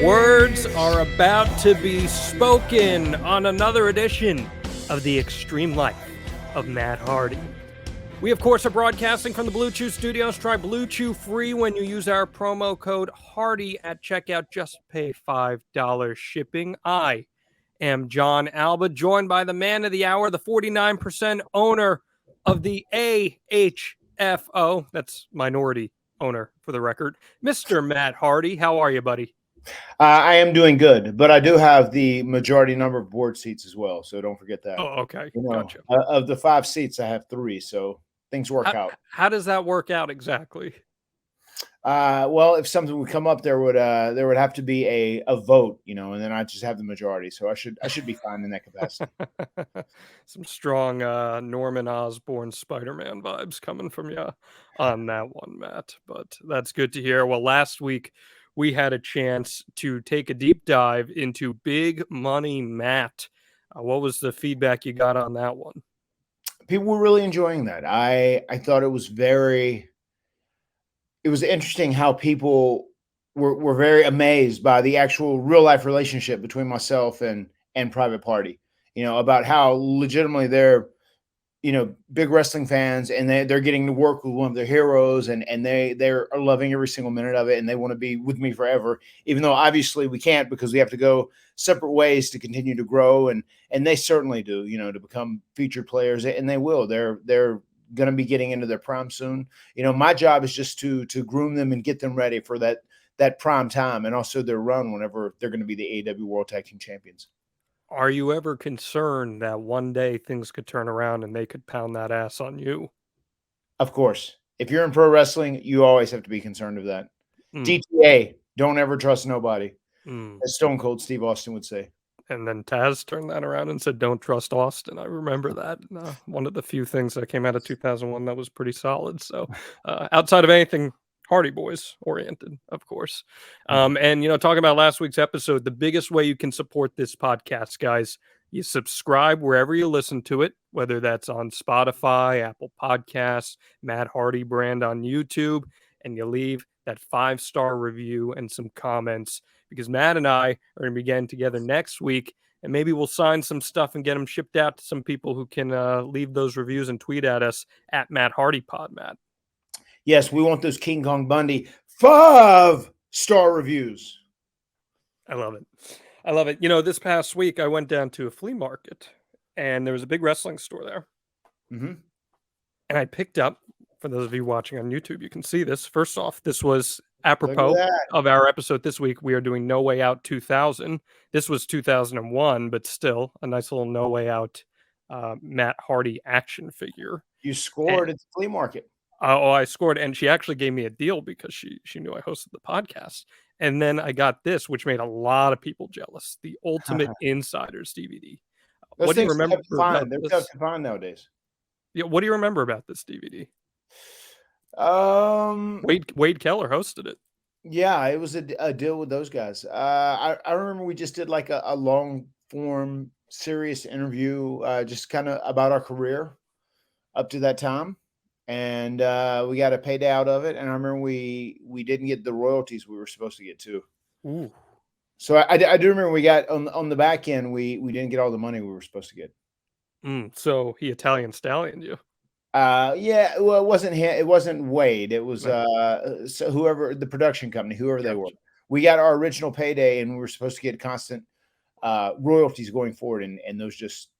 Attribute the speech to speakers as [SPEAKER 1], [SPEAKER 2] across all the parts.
[SPEAKER 1] Words are about to be spoken on another edition of the Extreme Life of Matt Hardy. We, of course, are broadcasting from the Blue Chew Studios. Try Blue Chew free when you use our promo code HARDY at checkout. Just pay $5 shipping. I am Jon Alba, joined by the man of the hour, the 49% owner of the AHFO. That's minority owner, for the record, Mr. Matt Hardy. How are you, buddy?
[SPEAKER 2] I am doing good, but I do have the majority number of board seats as well, so don't forget that.
[SPEAKER 1] Oh, okay.
[SPEAKER 2] Gotcha. Of the 5 seats, I have 3, so things work out.
[SPEAKER 1] How does that work out exactly?
[SPEAKER 2] Well, if something would come up, there would have to be a vote, and then I just have the majority, so I should be fine in that capacity.
[SPEAKER 1] Some strong Norman Osborn Spider-Man vibes coming from you on that one, Matt. But that's good to hear. Well, last week we had a chance to take a deep dive into Big Money Matt. What was the feedback you got on that one?
[SPEAKER 2] People were really enjoying that. I thought it was interesting how people were very amazed by the actual real life relationship between myself and Private Party, about how legitimately they're, big wrestling fans, and they're getting to work with one of their heroes, and they're loving every single minute of it, and they want to be with me forever, even though obviously we can't, because we have to go separate ways to continue to grow. And they certainly do, to become featured players, and they will. They're going to be getting into their prime soon. My job is just to groom them and get them ready for that prime time, and also their run whenever they're going to be the AEW World Tag Team Champions.
[SPEAKER 1] Are you ever concerned that one day things could turn around and they could pound that ass on you?
[SPEAKER 2] Of course. If you're in pro wrestling, you always have to be concerned of that. DTA, don't ever trust nobody. As Stone Cold Steve Austin would say.
[SPEAKER 1] And then Taz turned that around and said, don't trust Austin. I remember that. One of the few things that came out of 2001 that was pretty solid. So outside of anything Hardy Boys oriented, of course. And, talking about last week's episode, the biggest way you can support this podcast, guys, you subscribe wherever you listen to it, whether that's on Spotify, Apple Podcasts, Matt Hardy Brand on YouTube, and you leave that 5-star review and some comments, because Matt and I are going to be getting together next week, and maybe we'll sign some stuff and get them shipped out to some people who can leave those reviews and tweet at us at MattHardyPod, Matt.
[SPEAKER 2] Yes, we want those King Kong Bundy 5-star reviews.
[SPEAKER 1] I love it. I love it. This past week I went down to a flea market, and there was a big wrestling store there.
[SPEAKER 2] Mm-hmm.
[SPEAKER 1] And I picked up, for those of you watching on YouTube, you can see this. First off, this was apropos of our episode this week. We are doing No Way Out 2000. This was 2001, but still a nice little No Way Out Matt Hardy action figure.
[SPEAKER 2] You scored at the flea market.
[SPEAKER 1] I scored, and she actually gave me a deal because she knew I hosted the podcast. And then I got this, which made a lot of people jealous: the Ultimate Insiders DVD. What do you remember?
[SPEAKER 2] They're tough to find nowadays.
[SPEAKER 1] Yeah, what do you remember about this DVD? Wade Keller hosted it.
[SPEAKER 2] Yeah, it was a deal with those guys. I remember we just did like a long form, serious interview, just kind of about our career up to that time. And we got a payday out of it. And I remember we didn't get the royalties we were supposed to get too.
[SPEAKER 1] Ooh.
[SPEAKER 2] So I do remember we got on the back end, we didn't get all the money we were supposed to get.
[SPEAKER 1] So he Italian stallioned you.
[SPEAKER 2] Yeah, well, it wasn't him, it wasn't Wade. It was so whoever, the production company, whoever they were. We got our original payday, and we were supposed to get constant royalties going forward, and those just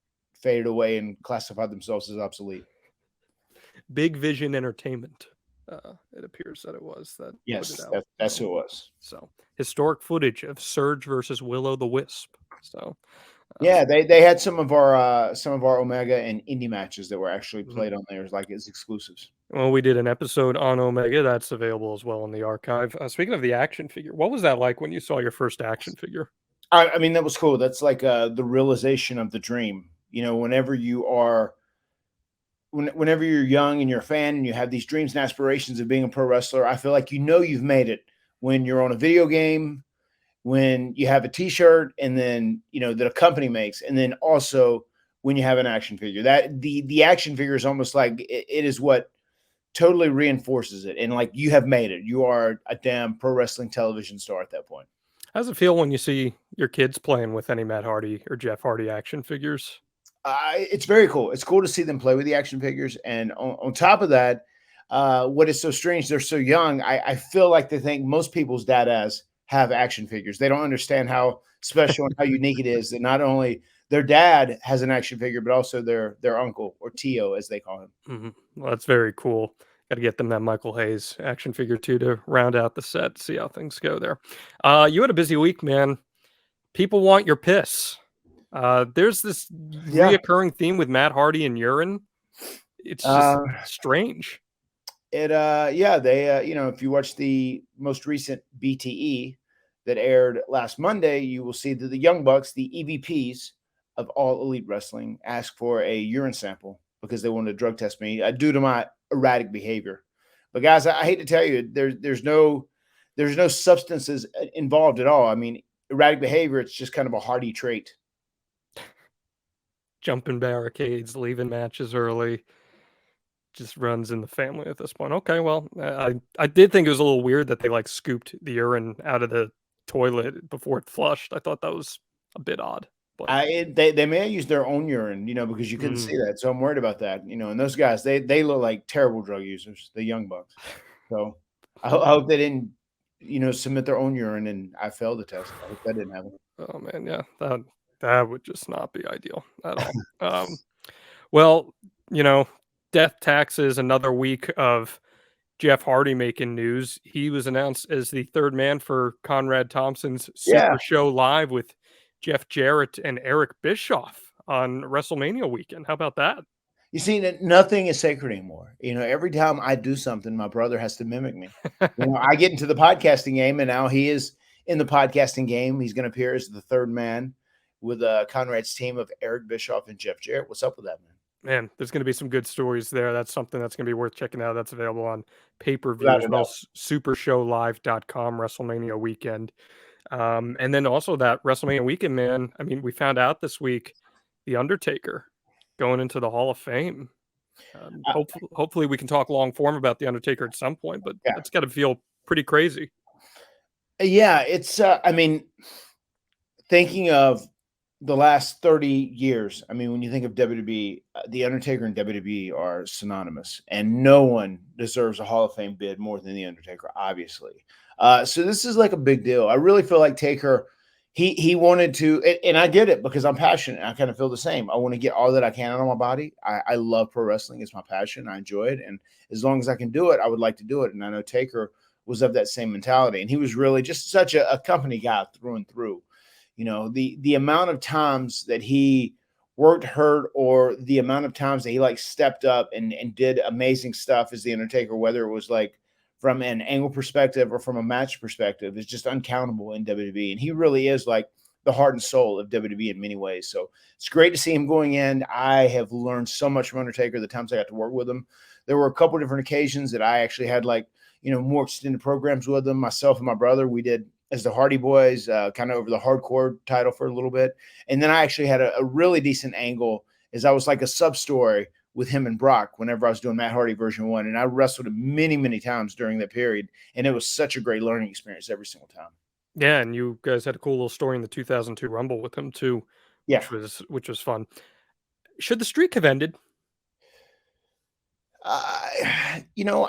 [SPEAKER 2] faded away and classified themselves as obsolete.
[SPEAKER 1] Big Vision Entertainment. It appears that it was that.
[SPEAKER 2] Yes, that's who it was.
[SPEAKER 1] So historic footage of Surge versus Will-O-the-Wisp. So.
[SPEAKER 2] Yeah, they had some of our Omega and indie matches that were actually played on there as exclusives.
[SPEAKER 1] Well, we did an episode on Omega that's available as well in the archive. Speaking of the action figure, what was that like when you saw your first action figure?
[SPEAKER 2] I mean, that was cool. That's like the realization of the dream. You know, whenever you're young and you're a fan and you have these dreams and aspirations of being a pro wrestler, I feel like you've made it when you're on a video game, when you have a T-shirt, and then that a company makes, and then also when you have an action figure. That the action figure is almost like it is what totally reinforces it, and like you have made it. You are a damn pro wrestling television star at that point.
[SPEAKER 1] How does it feel when you see your kids playing with any Matt Hardy or Jeff Hardy action figures?
[SPEAKER 2] It's very cool. It's cool to see them play with the action figures. And on top of that, what is so strange, they're so young. I feel like they think most people's dadas have action figures. They don't understand how special and how unique it is that not only their dad has an action figure, but also their uncle, or Tio, as they call him.
[SPEAKER 1] Mm-hmm. Well, that's very cool. Got to get them that Michael Hayes action figure too to round out the set, see how things go there. You had a busy week, man. People want your piss. There's this reoccurring theme with Matt Hardy and urine. It's just strange.
[SPEAKER 2] They if you watch the most recent BTE that aired last Monday, you will see that the Young Bucks, the EVPs of All Elite Wrestling, asked for a urine sample because they wanted to drug test me due to my erratic behavior. But guys, I hate to tell you, there's no substances involved at all. I mean, erratic behavior, it's just kind of a Hardy trait.
[SPEAKER 1] Jumping barricades, leaving matches early, just runs in the family at this point. Okay, well, I did think it was a little weird that they like scooped the urine out of the toilet before it flushed. I thought that was a bit odd. But
[SPEAKER 2] they may have used their own urine, because you couldn't see that. So I'm worried about that. And those guys, they look like terrible drug users, the Young Bucks. So I hope they didn't, submit their own urine and I failed the test. I hope that didn't happen.
[SPEAKER 1] Oh man, yeah, that would just not be ideal at all. Well, death taxes, another week of Jeff Hardy making news. He was announced as the third man for Conrad Thompson's Super Show Live with Jeff Jarrett and Eric Bischoff on WrestleMania weekend. How about that?
[SPEAKER 2] You see, nothing is sacred anymore. Every time I do something, my brother has to mimic me. I get into the podcasting game, and now he is in the podcasting game. He's going to appear as the third man with Conrad's team of Eric Bischoff and Jeff Jarrett. What's up with that, man?
[SPEAKER 1] Man, there's going to be some good stories there. That's something that's going to be worth checking out. That's available on pay-per-view as well. SuperShowLive.com, WrestleMania weekend. And then also that WrestleMania weekend, man. I mean, we found out this week the Undertaker going into the Hall of Fame. Hopefully we can talk long form about the Undertaker at some point, but it's got to feel pretty crazy.
[SPEAKER 2] Yeah, it's thinking of the last 30 years. I mean, when you think of WWE, the Undertaker and WWE are synonymous, and no one deserves a Hall of Fame bid more than the Undertaker, obviously. So this is like a big deal. I really feel like Taker, he wanted to, and I get it because I'm passionate. I kind of feel the same. I want to get all that I can out of my body. I love pro wrestling. It's my passion. I enjoy it. And as long as I can do it, I would like to do it. And I know Taker was of that same mentality. And he was really just such a company guy through and through. The amount of times that he worked hurt, or the amount of times that he like stepped up and did amazing stuff as the Undertaker, whether it was like from an angle perspective or from a match perspective, is just uncountable in WWE. And he really is like the heart and soul of WWE in many ways. So it's great to see him going in. I have learned so much from Undertaker the times I got to work with him. There were a couple different occasions that I actually had like, more extended programs with him. Myself and my brother, we did as the Hardy Boys, kind of over the hardcore title for a little bit. And then I actually had a really decent angle as I was like a sub story with him and Brock whenever I was doing Matt Hardy version 1. And I wrestled him many, many times during that period. And it was such a great learning experience every single time.
[SPEAKER 1] Yeah, and you guys had a cool little story in the 2002 Rumble with him too, which was fun. Should the streak have ended?
[SPEAKER 2] I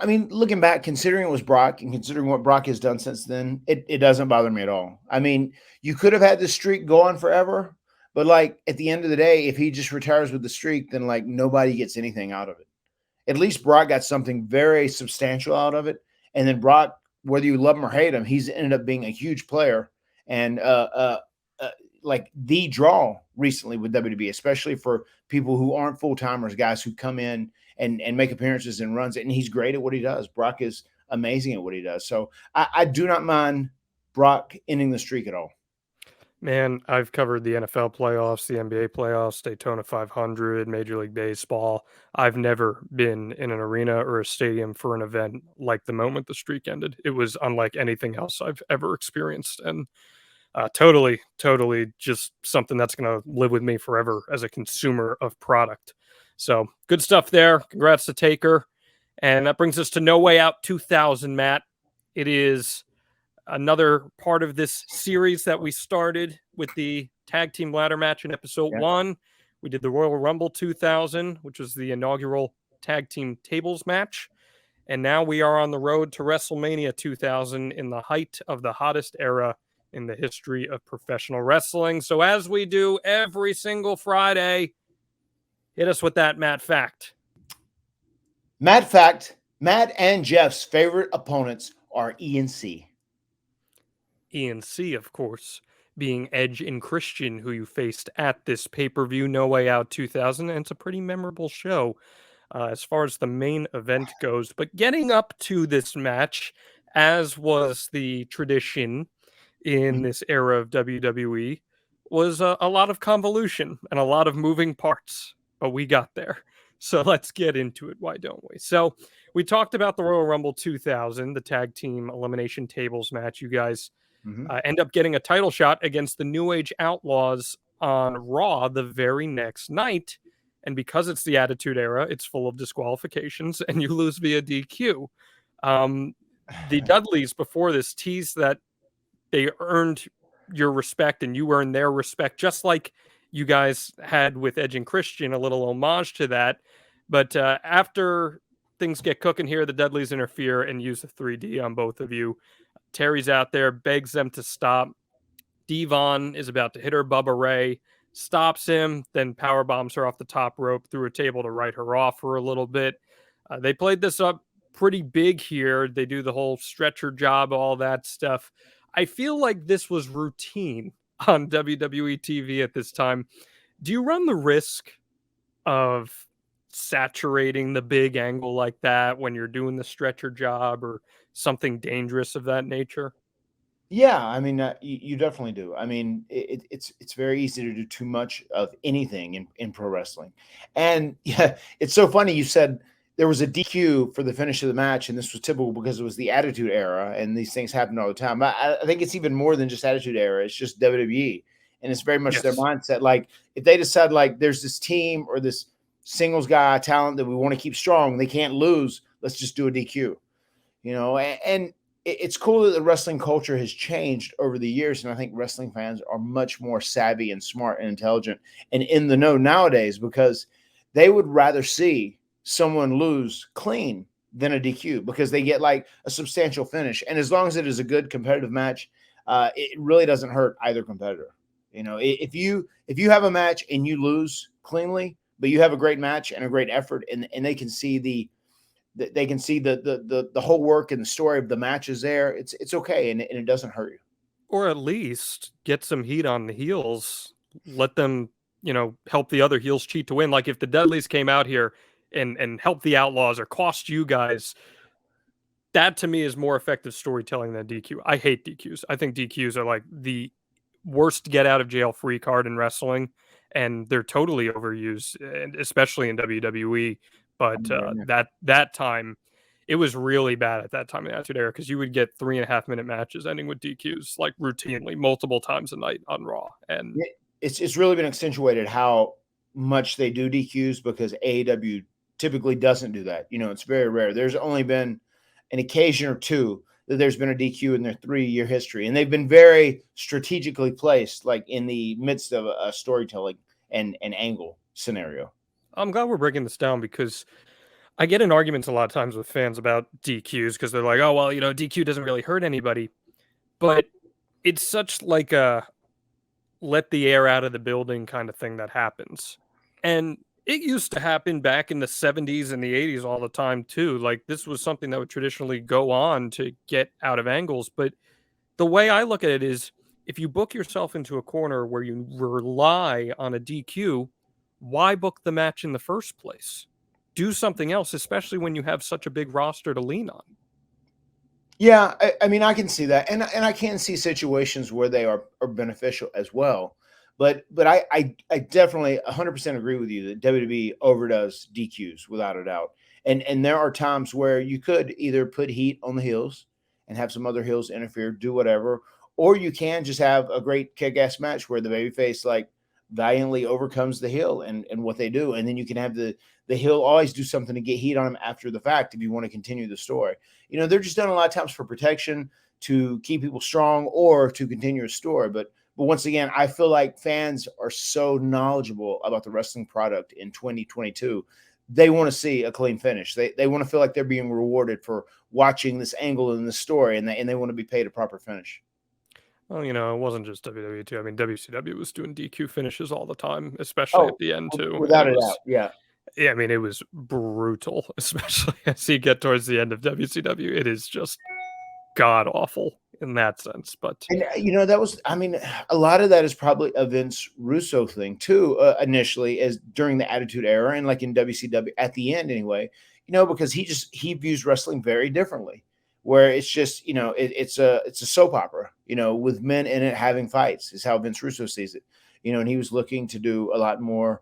[SPEAKER 2] mean, looking back, considering it was Brock and considering what Brock has done since then, it doesn't bother me at all. I mean, you could have had the streak go on forever, but like at the end of the day, if he just retires with the streak, then like nobody gets anything out of it. At least Brock got something very substantial out of it. And then Brock, whether you love him or hate him, he's ended up being a huge player and like the draw recently with WWE, especially for people who aren't full-timers, guys who come in and make appearances and runs it. And he's great at what he does. Brock is amazing at what he does. So I do not mind Brock ending the streak at all.
[SPEAKER 1] Man, I've covered the NFL playoffs, the NBA playoffs, Daytona 500, Major League Baseball. I've never been in an arena or a stadium for an event like the moment the streak ended. It was unlike anything else I've ever experienced, and totally just something that's going to live with me forever as a consumer of product. So good stuff there. Congrats to Taker. And that brings us to No Way Out 2000, Matt. It is another part of this series that we started with the tag team ladder match in episode 1. We did the Royal Rumble 2000, which was the inaugural tag team tables match. And now we are on the road to WrestleMania 2000 in the height of the hottest era in the history of professional wrestling. So as we do every single Friday, hit us with that Matt fact.
[SPEAKER 2] Matt fact, Matt and Jeff's favorite opponents are E&C.
[SPEAKER 1] E&C, of course, being Edge and Christian, who you faced at this pay-per-view No Way Out 2000, and it's a pretty memorable show as far as the main event goes. But getting up to this match, as was the tradition in this era of WWE, was a lot of convolution and a lot of moving parts, but we got there. So let's get into it. Why don't we? So we talked about the Royal Rumble 2000, the tag team elimination tables match. You guys end up getting a title shot against the New Age Outlaws on Raw the very next night. And because it's the Attitude Era, it's full of disqualifications, and you lose via DQ. The Dudleys before this teased that they earned your respect and you earned their respect, just like you guys had with Edge and Christian, a little homage to that. But after things get cooking here, the Dudleys interfere and use the 3D on both of you. Terry's out there, begs them to stop. Devon is about to hit her. Bubba Ray stops him, then power bombs her off the top rope through a table to write her off for a little bit. They played this up pretty big here. They do the whole stretcher job, all that stuff. I feel like this was routine on WWE TV at this time. Do you run the risk of saturating the big angle like that when you're doing the stretcher job or something dangerous of that nature?
[SPEAKER 2] Yeah, I mean, you definitely do. I mean, it's very easy to do too much of anything in pro wrestling. And yeah, it's so funny. You said there was a DQ for the finish of the match, and this was typical because it was the Attitude Era, and these things happen all the time. I think it's even more than just Attitude Era. It's just WWE, and it's very much their mindset. Like, if they decide, like, there's this team or this singles guy talent that we want to keep strong, they can't lose, let's just do a DQ. And it's cool that the wrestling culture has changed over the years, and I think wrestling fans are much more savvy and smart and intelligent and in the know nowadays, because they would rather see someone lose clean than a DQ, because they get like a substantial finish. And as long as it is a good competitive match, it really doesn't hurt either competitor. If you have a match and you lose cleanly, but you have a great match and a great effort, and they can see the whole work and the story of the match is there, it's okay, and it doesn't hurt you.
[SPEAKER 1] Or at least get some heat on the heels. Let them, help the other heels cheat to win. Like if the Dudleys came out here and helped the Outlaws or cost you guys, that to me is more effective storytelling than DQ. I hate DQs. I think DQs are like the worst get out of jail free card in wrestling, and they're totally overused, and especially in WWE. But that time, it was really bad at that time in the Attitude Era, because you would get 3.5-minute matches ending with DQs like routinely multiple times a night on Raw. And
[SPEAKER 2] it's really been accentuated how much they do DQs, because AEW typically doesn't do that. It's very rare. There's only been an occasion or two that there's been a DQ in their 3-year history, and they've been very strategically placed, like in the midst of a storytelling and an angle scenario.
[SPEAKER 1] I'm glad we're breaking this down, because I get in arguments a lot of times with fans about DQs, because they're like, oh, well, DQ doesn't really hurt anybody. But it's such like a let the air out of the building kind of thing that happens. And it used to happen back in the 70s and the 80s all the time, too. Like, this was something that would traditionally go on to get out of angles. But the way I look at it is, if you book yourself into a corner where you rely on a DQ, why book the match in the first place? Do something else, especially when you have such a big roster to lean on.
[SPEAKER 2] Yeah, I mean, I can see that, and I can see situations where they are beneficial as well. But I definitely 100% agree with you that WWE overdoes DQs without a doubt. And there are times where you could either put heat on the heels and have some other heels interfere, do whatever, or you can just have a great kick-ass match where the babyface like valiantly overcomes the heel and what they do, and then you can have the heel always do something to get heat on him after the fact if you want to continue the story. They're just done a lot of times for protection, to keep people strong, or to continue a story. But once again, I feel like fans are so knowledgeable about the wrestling product in 2022. They want to see a clean finish. They want to feel like they're being rewarded for watching this angle in the story, and they want to be paid a proper finish.
[SPEAKER 1] Well, it wasn't just WWE too. I mean, WCW was doing DQ finishes all the time, especially at
[SPEAKER 2] Oh,
[SPEAKER 1] the end too. And
[SPEAKER 2] without
[SPEAKER 1] it
[SPEAKER 2] a doubt,
[SPEAKER 1] was,
[SPEAKER 2] yeah.
[SPEAKER 1] yeah, I mean, it was brutal, especially as you get towards the end of WCW. It is just god awful in that sense. But
[SPEAKER 2] And that was, I mean, a lot of that is probably a Vince Russo thing too. Initially, as during the Attitude Era, and like in WCW at the end, anyway. Because he views wrestling very differently, where it's just it's a soap opera, with men in it having fights is how Vince Russo sees it. And he was looking to do a lot more.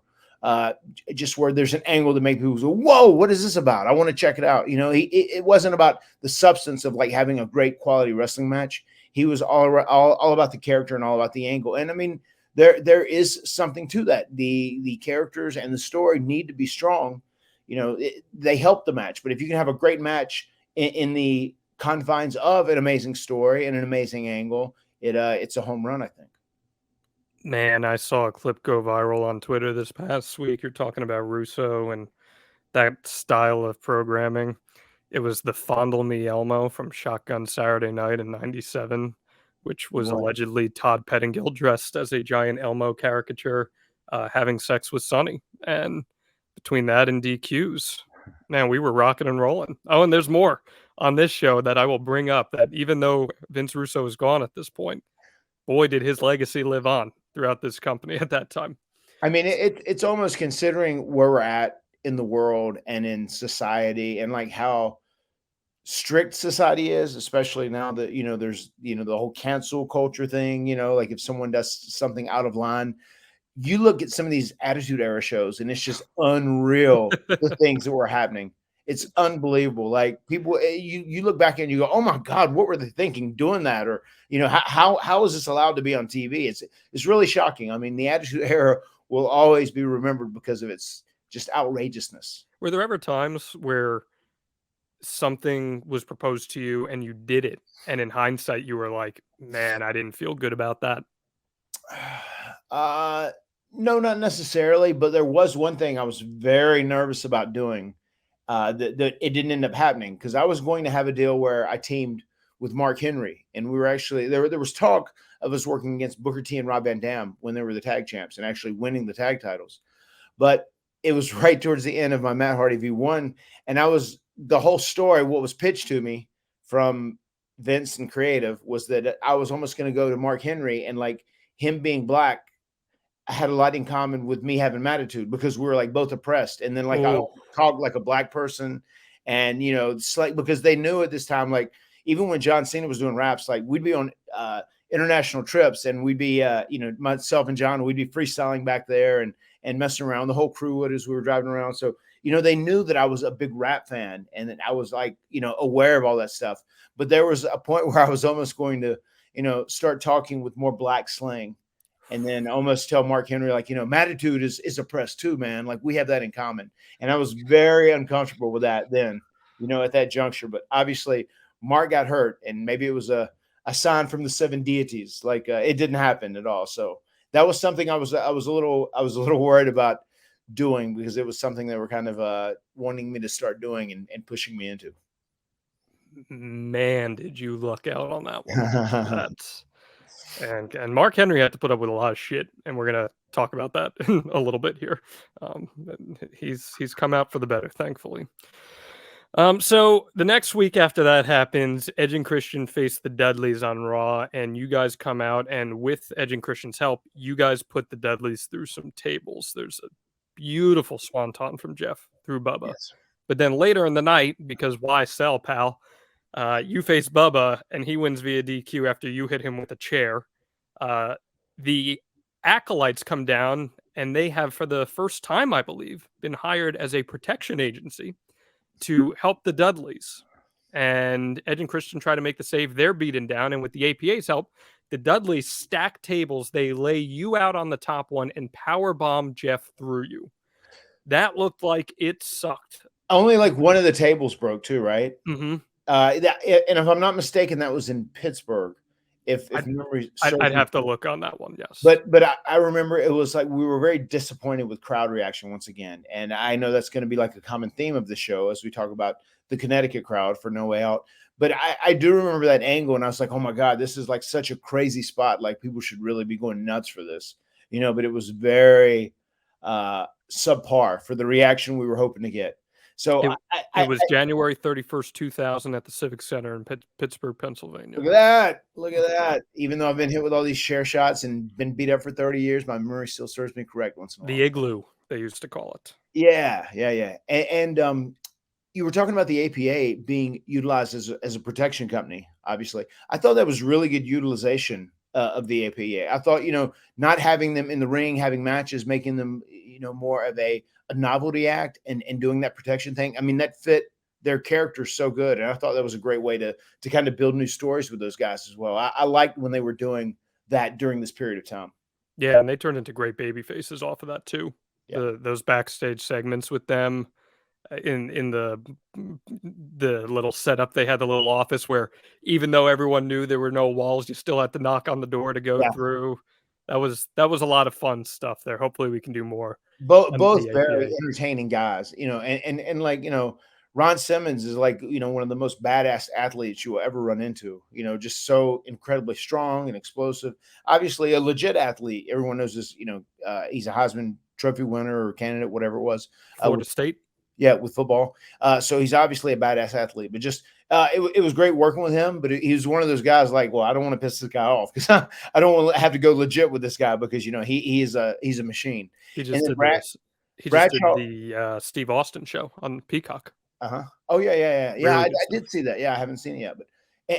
[SPEAKER 2] Just where there's an angle to make people go, whoa, what is this about? I want to check it out. It wasn't about the substance of like having a great quality wrestling match. He was all about the character and all about the angle. And I mean, there is something to that. The characters and the story need to be strong. They help the match. But if you can have a great match in the confines of an amazing story and an amazing angle, it's a home run, I think.
[SPEAKER 1] man, I saw a clip go viral on Twitter this past week. You're talking about Russo and that style of programming. It was the Fondle Me Elmo from Shotgun Saturday Night in '97, which was
[SPEAKER 2] Right.
[SPEAKER 1] allegedly Todd Pettingill dressed as a giant Elmo caricature, having sex with Sonny. And between that and DQs, man, we were rocking and rolling. Oh, and there's more on this show that I will bring up, that even though Vince Russo is gone at this point, boy, did his legacy live on throughout this company at that time.
[SPEAKER 2] I mean, it's almost, considering where we're at in the world and in society, and like how strict society is, especially now that there's the whole cancel culture thing. Like if someone does something out of line, you look at some of these Attitude Era shows, and it's just unreal the things that were happening. It's unbelievable. Like people, you look back and you go, "Oh my God, what were they thinking doing that?" Or how is this allowed to be on TV? It's really shocking. I mean, the Attitude Era will always be remembered because of its just outrageousness.
[SPEAKER 1] Were there ever times where something was proposed to you and you did it, and in hindsight you were like, "Man, I didn't feel good about that"?
[SPEAKER 2] Uh, no, not necessarily, but there was one thing I was very nervous about doing. That it didn't end up happening, because I was going to have a deal where I teamed with Mark Henry, and we were actually there was talk of us working against Booker T and Rob Van Dam when they were the tag champs and actually winning the tag titles. But it was right towards the end of my Matt Hardy V1, and the whole story. What was pitched to me from Vince and creative was that I was almost going to go to Mark Henry, and like him being black had a lot in common with me having attitude, because we were like both oppressed. And then like I
[SPEAKER 1] Oh,
[SPEAKER 2] talked like a black person, and it's like, because they knew at this time, like even when John Cena was doing raps, like we'd be on international trips, and we'd be myself and John, we'd be freestyling back there and messing around. The whole crew would, as we were driving around. So they knew that I was a big rap fan, and that I was like aware of all that stuff. But there was a point where I was almost going to start talking with more black slang, and then almost tell Mark Henry, like, Mattitude is oppressed too, man. Like we have that in common. And I was very uncomfortable with that then, at that juncture. But obviously Mark got hurt, and maybe it was a sign from the seven deities. Like it didn't happen at all. So that was something I was a little worried about doing, because it was something they were kind of wanting me to start doing and pushing me into.
[SPEAKER 1] man, did you luck out on that one. That's and Mark Henry had to put up with a lot of shit, and we're gonna talk about that in a little bit here. Um, he's come out for the better, thankfully. So the next week after that happens, Edge and Christian face the Dudleys on Raw, and you guys come out, and with Edge and Christian's help, you guys put the Dudleys through some tables. There's a beautiful swanton from Jeff through Bubba.
[SPEAKER 2] Yes.
[SPEAKER 1] But then later in the night, because why sell, pal? You face Bubba, and he wins via DQ after you hit him with a chair. The Acolytes come down, and they have, for the first time, I believe, been hired as a protection agency to help the Dudleys. And Edge and Christian try to make the save. They're beaten down, and with the APA's help, the Dudleys stack tables. They lay you out on the top one and power bomb Jeff through you. That looked like it sucked.
[SPEAKER 2] Only like one of the tables broke too, right?
[SPEAKER 1] Mm-hmm.
[SPEAKER 2] And if I'm not mistaken, that was in Pittsburgh. If memory serves
[SPEAKER 1] I'd
[SPEAKER 2] me
[SPEAKER 1] have to
[SPEAKER 2] correct.
[SPEAKER 1] look on that one, yes.
[SPEAKER 2] But I remember it was like we were very disappointed with crowd reaction once again, and I know that's going to be like a common theme of the show as we talk about the Connecticut crowd for No Way Out. But I do remember that angle, and I was like, oh my god, this is like such a crazy spot. Like people should really be going nuts for this, you know. But it was very subpar for the reaction we were hoping to get. So
[SPEAKER 1] it was January 31st, 2000 at the Civic Center in Pittsburgh, Pennsylvania.
[SPEAKER 2] Look at that. Look at that. Even though I've been hit with all these share shots and been beat up for 30 years, my memory still serves me correct once in a while.
[SPEAKER 1] The igloo, they used to call it.
[SPEAKER 2] Yeah. And you were talking about the APA being utilized as a protection company, obviously. I thought that was really good utilization of the APA. I thought, you know, not having them in the ring, having matches, making them, you know, more of a novelty act and doing that protection thing. I mean, that fit their characters so good. And I thought that was a great way to kind of build new stories with those guys as well. I liked when they were doing that during this period of time.
[SPEAKER 1] Yeah, and they turned into great baby faces off of that too.
[SPEAKER 2] Yeah.
[SPEAKER 1] Those backstage segments with them in the little setup, they had the little office where even though everyone knew there were no walls, you still had to knock on the door to go through. That was a lot of fun stuff there. Hopefully we can do more.
[SPEAKER 2] Both very entertaining guys, you know, and like, you know, Ron Simmons is like, you know, one of the most badass athletes you will ever run into, you know, just so incredibly strong and explosive. Obviously a legit athlete. Everyone knows this, you know, he's a Heisman Trophy winner or candidate, whatever it was.
[SPEAKER 1] Florida State.
[SPEAKER 2] Yeah, with football. So he's obviously a badass athlete, but just it was great working with him. But he was one of those guys like, well, I don't want to piss this guy off because I don't want to have to go legit with this guy because, you know, he's a machine.
[SPEAKER 1] He just did the Steve Austin show on Peacock.
[SPEAKER 2] Oh yeah.
[SPEAKER 1] Really
[SPEAKER 2] I did see that. Yeah, I haven't seen it yet, but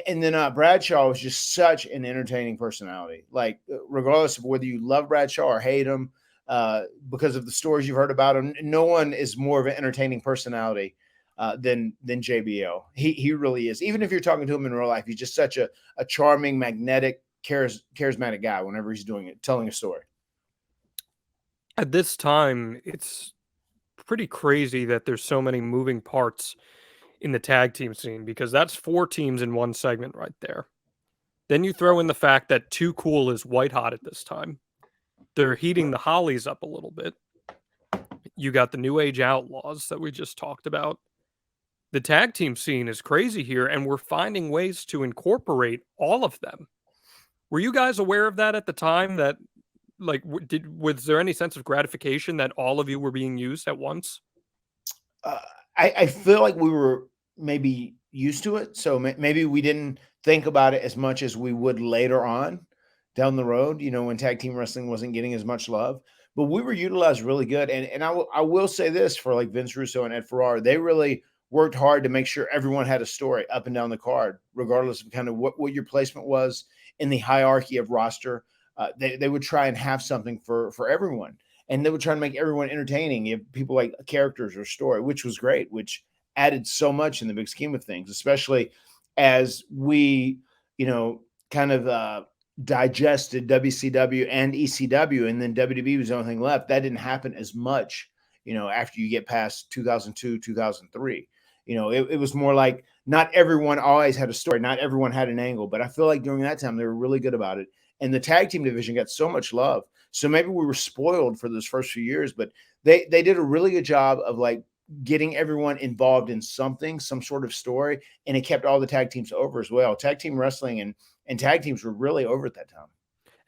[SPEAKER 2] and then Bradshaw was just such an entertaining personality. Like regardless of whether you love Bradshaw or hate him, because of the stories you've heard about him, no one is more of an entertaining personality than JBL. He really is. Even if you're talking to him in real life, he's just such a charming, magnetic, charismatic guy whenever he's doing it, telling a story.
[SPEAKER 1] At this time, it's pretty crazy that there's so many moving parts in the tag team scene because that's 4 teams in one segment right there. Then you throw in the fact that Too Cool is white hot at this time. They're heating the Hollies up a little bit. You got the New Age Outlaws that we just talked about. The tag team scene is crazy here, and we're finding ways to incorporate all of them. Were you guys aware of that at the time? That, like, was there any sense of gratification that all of you were being used at once?
[SPEAKER 2] I feel like we were maybe used to it, so maybe we didn't think about it as much as we would later on down the road, you know, when tag team wrestling wasn't getting as much love, but we were utilized really good. And I will say this for like Vince Russo and Ed Ferrara, they really worked hard to make sure everyone had a story up and down the card, regardless of kind of what your placement was in the hierarchy of roster. They would try and have something for everyone, and they would try to make everyone entertaining. If people like characters or story, which was great, which added so much in the big scheme of things, especially as we, you know, kind of digested WCW and ECW, and then WWE was the only thing left. That didn't happen as much, you know, after you get past 2002, 2003. You know, it was more like not everyone always had a story, not everyone had an angle, but I feel like during that time they were really good about it. And the tag team division got so much love. So maybe we were spoiled for those first few years, but they did a really good job of like getting everyone involved in something, some sort of story, and it kept all the tag teams over as well. Tag team wrestling and tag teams were really over at that time.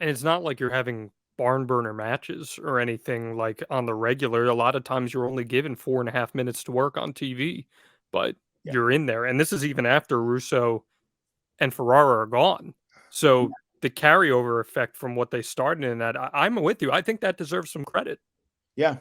[SPEAKER 1] And it's not like you're having barn burner matches or anything like on the regular. A lot of times you're only given 4.5 minutes to work on TV, but you're in there. And this is even after Russo and Ferrara are gone. So the carryover effect from what they started in that, I'm with you. I think that deserves some credit.
[SPEAKER 2] Yeah.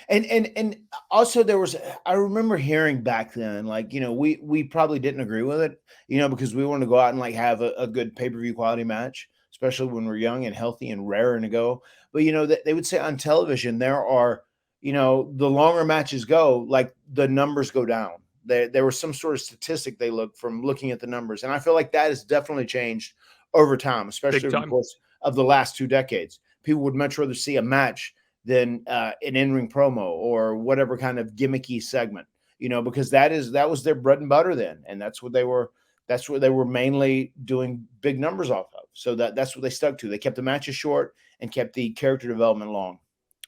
[SPEAKER 2] And also there was, I remember hearing back then, like, we probably didn't agree with it, because we wanted to go out and like have a good pay-per-view quality match, especially when we're young and healthy and raring to go. But they would say on television there are, the longer matches go, like the numbers go down. There was some sort of statistic they looked from looking at the numbers, and I feel like that has definitely changed over time, especially over the course of the last 2 decades. People would much rather see a match than an in-ring promo or whatever kind of gimmicky segment, because that was their bread and butter then, and that's what they were mainly doing big numbers off of. So that's what they stuck to. They kept the matches short and kept the character development long.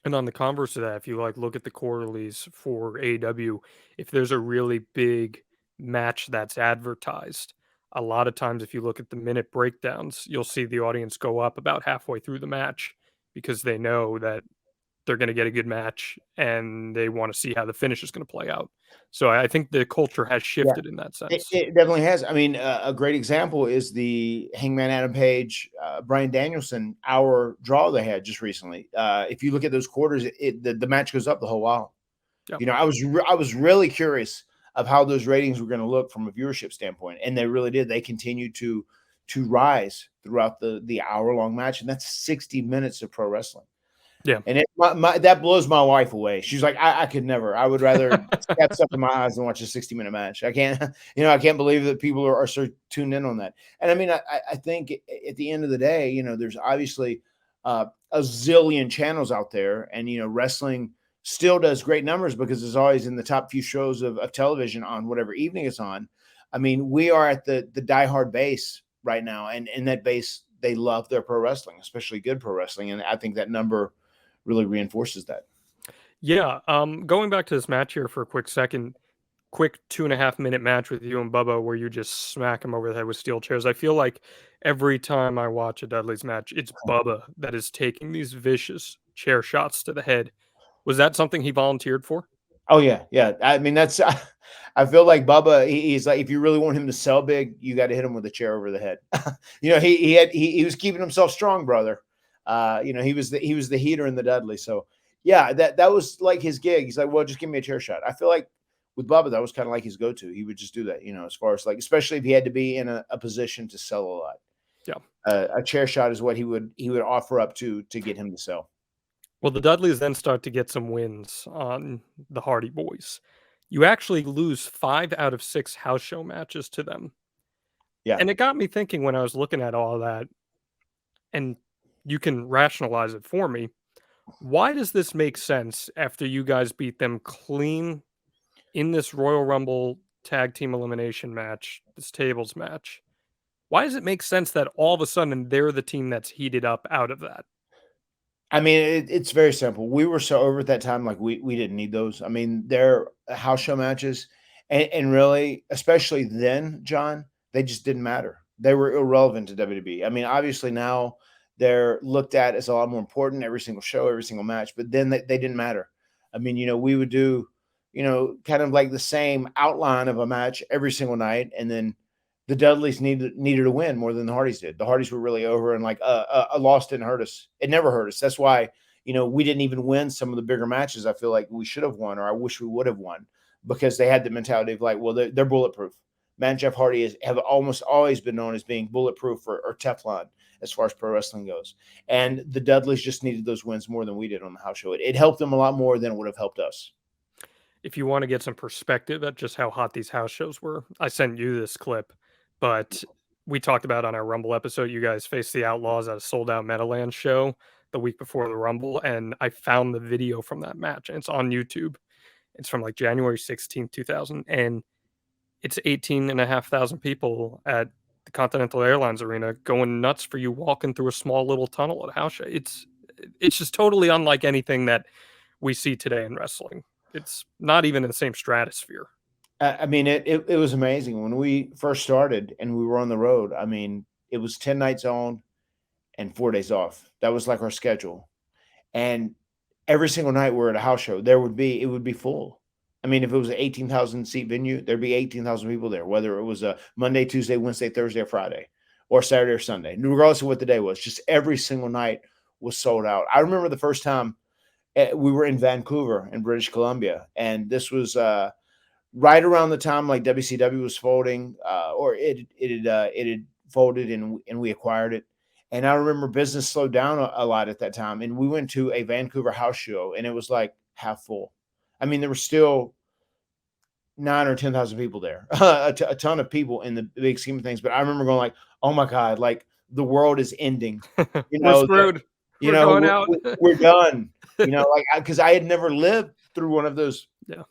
[SPEAKER 1] And on the converse of that, if you like look at the quarterlies for AEW, if there's a really big match that's advertised, a lot of times if you look at the minute breakdowns, you'll see the audience go up about halfway through the match because they know that they're going to get a good match and they want to see how the finish is going to play out. So I think the culture has shifted in that sense.
[SPEAKER 2] It definitely has. I mean, a great example is the Hangman Adam Page, Bryan Danielson hour draw they had just recently. If you look at those quarters, the match goes up the whole while.
[SPEAKER 1] Yep.
[SPEAKER 2] I was really curious of how those ratings were going to look from a viewership standpoint, and they really did. They continued to rise throughout the hour-long match, and that's 60 minutes of pro wrestling.
[SPEAKER 1] Yeah.
[SPEAKER 2] And that blows my wife away. She's like, I could never. I would rather stab stuff in my eyes than watch a 60-minute match. I can't, I can't believe that people are so tuned in on that. And I mean, I think at the end of the day, there's obviously a zillion channels out there, and wrestling still does great numbers because it's always in the top few shows of television on whatever evening it's on. I mean, we are at the diehard base right now, and in that base, they love their pro wrestling, especially good pro wrestling. And I think that number really reinforces that.
[SPEAKER 1] Yeah. Going back to this match here for a quick second, quick 2.5-minute match with you and Bubba where you just smack him over the head with steel chairs. I feel like every time I watch a Dudley's match, it's Bubba that is taking these vicious chair shots to the head. Was that something he volunteered for?
[SPEAKER 2] Oh yeah. Yeah. I mean, I feel like Bubba, he's like, if you really want him to sell big, you got to hit him with a chair over the head. He was keeping himself strong, brother. He was the heater in the Dudley. So yeah, that was like his gig. He's like, well, just give me a chair shot. I feel like with Bubba, that was kind of like his go-to. He would just do that, as far as like, especially if he had to be in a position to sell a lot.
[SPEAKER 1] Yeah.
[SPEAKER 2] A chair shot is what he would offer up to get him to sell.
[SPEAKER 1] Well, the Dudleys then start to get some wins on the Hardy Boys. You actually lose 5 out of 6 house show matches to them.
[SPEAKER 2] Yeah.
[SPEAKER 1] And it got me thinking when I was looking at all that, and you can rationalize it for me. Why does this make sense after you guys beat them clean in this Royal Rumble tag team elimination match, this tables match? Why does it make sense that all of a sudden they're the team that's heated up out of that?
[SPEAKER 2] I mean, it's very simple. We were so over at that time, like we didn't need those. I mean, they're house show matches, and really, especially then, John, they just didn't matter. They were irrelevant to WWE. I mean, obviously now they're looked at as a lot more important, every single show, every single match, but then they didn't matter. I mean, we would do, kind of like the same outline of a match every single night, and then the Dudleys needed a win more than the Hardys did. The Hardys were really over, and like a loss didn't hurt us. It never hurt us. That's why, we didn't even win some of the bigger matches I feel like we should have won, or I wish we would have won, because they had the mentality of like, well, they're bulletproof. Matt and Jeff Hardy have almost always been known as being bulletproof or Teflon as far as pro wrestling goes. And the Dudleys just needed those wins more than we did on the house show. It helped them a lot more than it would have helped us.
[SPEAKER 1] If you want to get some perspective at just how hot these house shows were, I sent you this clip. But we talked about on our Rumble episode, you guys faced the Outlaws at a sold-out Meadowlands show the week before the Rumble, and I found the video from that match, and it's on YouTube. It's from like January 16th, 2000, and it's 18,500 people at the Continental Airlines Arena going nuts for you walking through a small little tunnel at a house show. It's just totally unlike anything that we see today in wrestling. It's not even in the same stratosphere.
[SPEAKER 2] I mean, it was amazing when we first started and we were on the road. I mean, it was 10 nights on and 4 days off. That was like our schedule. And every single night we're at a house show, it would be full. I mean, if it was an 18,000 seat venue, there'd be 18,000 people there, whether it was a Monday, Tuesday, Wednesday, Thursday, or Friday, or Saturday or Sunday, regardless of what the day was. Just every single night was sold out. I remember the first time We were in Vancouver in British Columbia, and this was right around the time like WCW was folding, or it had folded, and we acquired it. And I remember business slowed down a lot at that time, and we went to a Vancouver house show, and it was like half full. I mean, there were still 9 or 10,000 people there, a ton of people in the big scheme of things. But I remember going like, "Oh my God, like the world is ending."
[SPEAKER 1] We're screwed. We're going out.
[SPEAKER 2] We're done. Like because I had never lived through one of those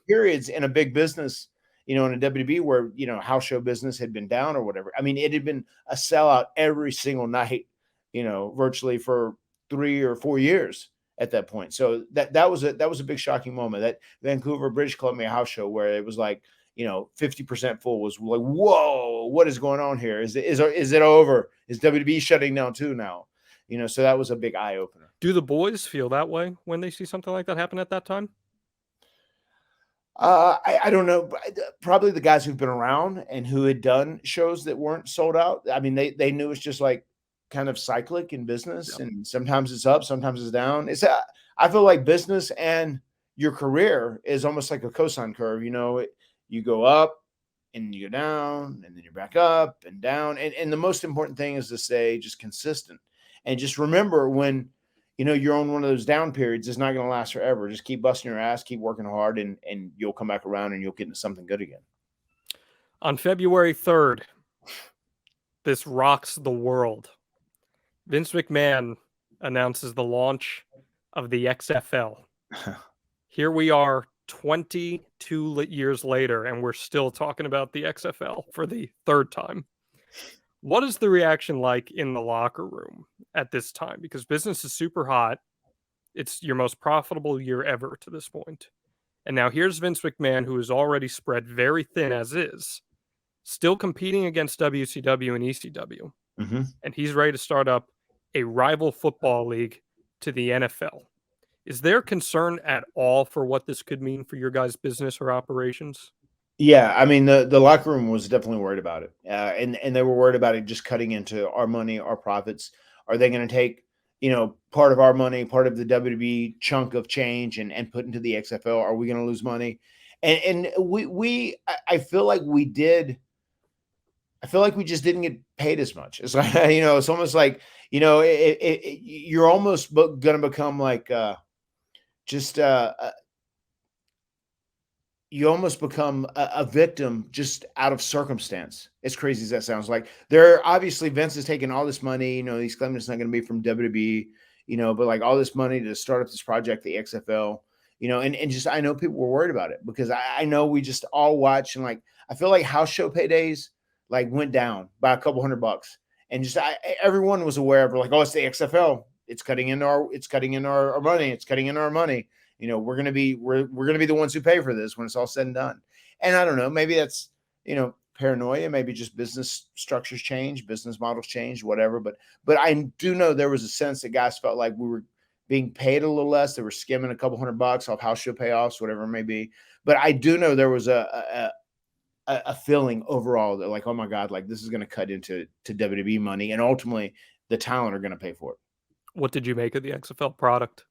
[SPEAKER 2] periods in a big business, in a WWE where house show business had been down or whatever. I mean, it had been a sellout every single night, virtually for 3 or 4 years at that point. So that was a big shocking moment. That Vancouver, British Columbia house show where it was like 50% full was like, whoa, what is going on here? Is it over? Is WWE shutting down too now? So that was a big eye opener.
[SPEAKER 1] Do the boys feel that way when they see something like that happen at that time?
[SPEAKER 2] I don't know. Probably the guys who've been around and who had done shows that weren't sold out. I mean, they knew it's just like kind of cyclic in business, and sometimes it's up, sometimes it's down. I feel like business and your career is almost like a cosine curve. You go up and you go down, and then you're back up and down. And the most important thing is to stay just consistent, and just remember when you're on one of those down periods, it's not going to last forever. Just keep busting your ass, keep working hard, and you'll come back around and you'll get into something good again.
[SPEAKER 1] On February 3rd, this rocks the world. Vince McMahon announces the launch of the XFL. Here we are 22 years later, and we're still talking about the XFL for the third time. What is the reaction like in the locker room at this time? Because business is super hot. It's your most profitable year ever to this point. And now here's Vince McMahon, who is already spread very thin as is, still competing against WCW and ECW.
[SPEAKER 2] Mm-hmm.
[SPEAKER 1] And he's ready to start up a rival football league to the NFL. Is there concern at all for what this could mean for your guys' business or operations?
[SPEAKER 2] Yeah, I mean the locker room was definitely worried about it, and they were worried about it just cutting into our money, our profits. Are they going to take part of our money, part of the WWE chunk of change, and put into the XFL? Are we going to lose money? And I feel like we did. I feel like we just didn't get paid as much. It's like it's almost like you're almost going to become like you almost become a victim just out of circumstance. As crazy as that sounds, like obviously Vince is taking all this money, he's claiming it's not going to be from WWE, but like all this money to start up this project, the XFL, and just, I know people were worried about it because I know we just all watch, and like, I feel like house show paydays like went down by a couple $100, and just, everyone was aware of like, oh, it's the XFL. It's cutting into our money. It's cutting into our money. We're gonna be the ones who pay for this when it's all said and done. And I don't know, maybe that's paranoia, maybe just business structures change, business models change, whatever. But I do know there was a sense that guys felt like we were being paid a little less. They were skimming a couple $100 off house show payoffs, whatever it may be. But I do know there was a feeling overall that like, oh my God, like this is going to cut into WWE money, and ultimately the talent are going to pay for it.
[SPEAKER 1] What did you make of the XFL product?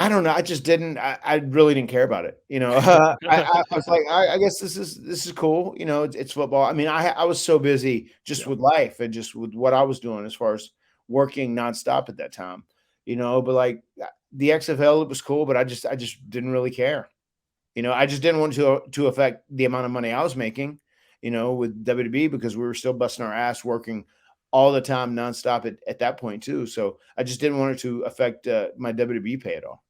[SPEAKER 2] I don't know. I just didn't. I really didn't care about it. I was like, I guess this is cool. It's football. I mean, I was so busy just with life and just with what I was doing as far as working nonstop at that time. But like the XFL, it was cool, but I just didn't really care. I just didn't want to affect the amount of money I was making. With WWE, because we were still busting our ass working all the time nonstop at that point too. So I just didn't want it to affect my WWE pay at all.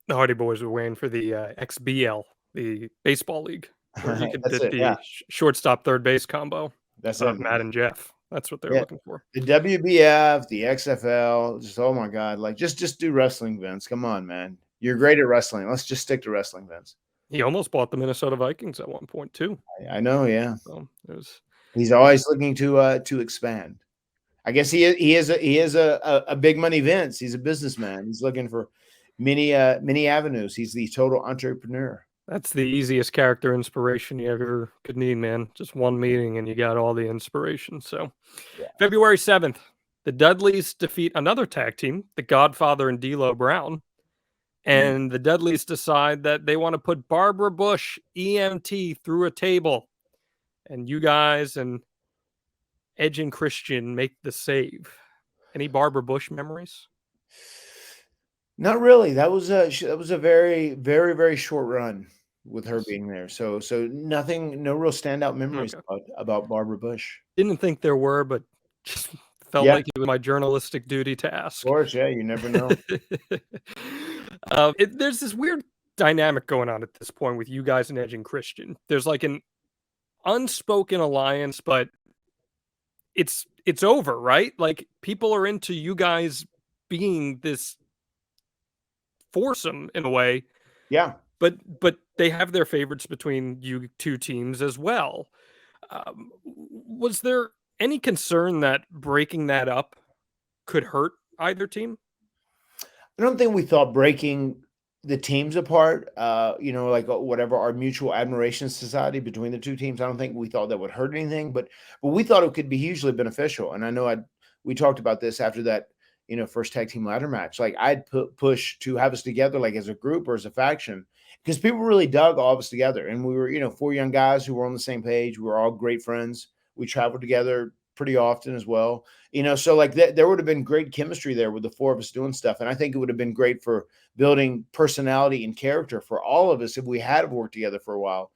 [SPEAKER 1] The Hardy Boys were waiting for the XBL, the baseball league, where you could get the shortstop third base combo.
[SPEAKER 2] That's it,
[SPEAKER 1] Matt and Jeff. That's what they're looking for.
[SPEAKER 2] The WBF, the XFL, just, oh my God, like just do wrestling, Vince. Come on, man. You're great at wrestling. Let's just stick to wrestling, Vince.
[SPEAKER 1] He almost bought the Minnesota Vikings at one point too.
[SPEAKER 2] I know, yeah.
[SPEAKER 1] So
[SPEAKER 2] he's always looking to expand. I guess he is a big money Vince. He's a businessman. He's looking for many avenues. He's the total entrepreneur.
[SPEAKER 1] That's the easiest character inspiration you ever could need, man. Just one meeting and you got all the inspiration. So February 7th, The Dudleys defeat another tag team, the Godfather and D'Lo Brown. And the Dudleys decide that they want to put Barbara Bush, EMT, through a table. And you guys and Edge and Christian make the save. Any Barbara Bush memories?
[SPEAKER 2] Not really. That was a very, very, very short run with her being there. So nothing, no real standout memories about Barbara Bush.
[SPEAKER 1] Didn't think there were, but just felt like it was my journalistic duty to ask.
[SPEAKER 2] Of course, yeah, you never know.
[SPEAKER 1] There's this weird dynamic going on at this point with you guys and Edge and Christian. There's like an unspoken alliance, but it's over, right? Like people are into you guys being this foursome in a way.
[SPEAKER 2] Yeah.
[SPEAKER 1] But they have their favorites between you two teams as well. Was there any concern that breaking that up could hurt either team?
[SPEAKER 2] I don't think we thought breaking the teams apart, like whatever our mutual admiration society between the two teams, I don't think we thought that would hurt anything, but we thought it could be hugely beneficial. And I know we talked about this after that, first tag team ladder match. Like I'd push to have us together, like as a group or as a faction, because people really dug all of us together. And we were, four young guys who were on the same page. We were all great friends. We traveled together pretty often as well, so like there would have been great chemistry there with the four of us doing stuff. And I think it would have been great for building personality and character for all of us if we had worked together for a while.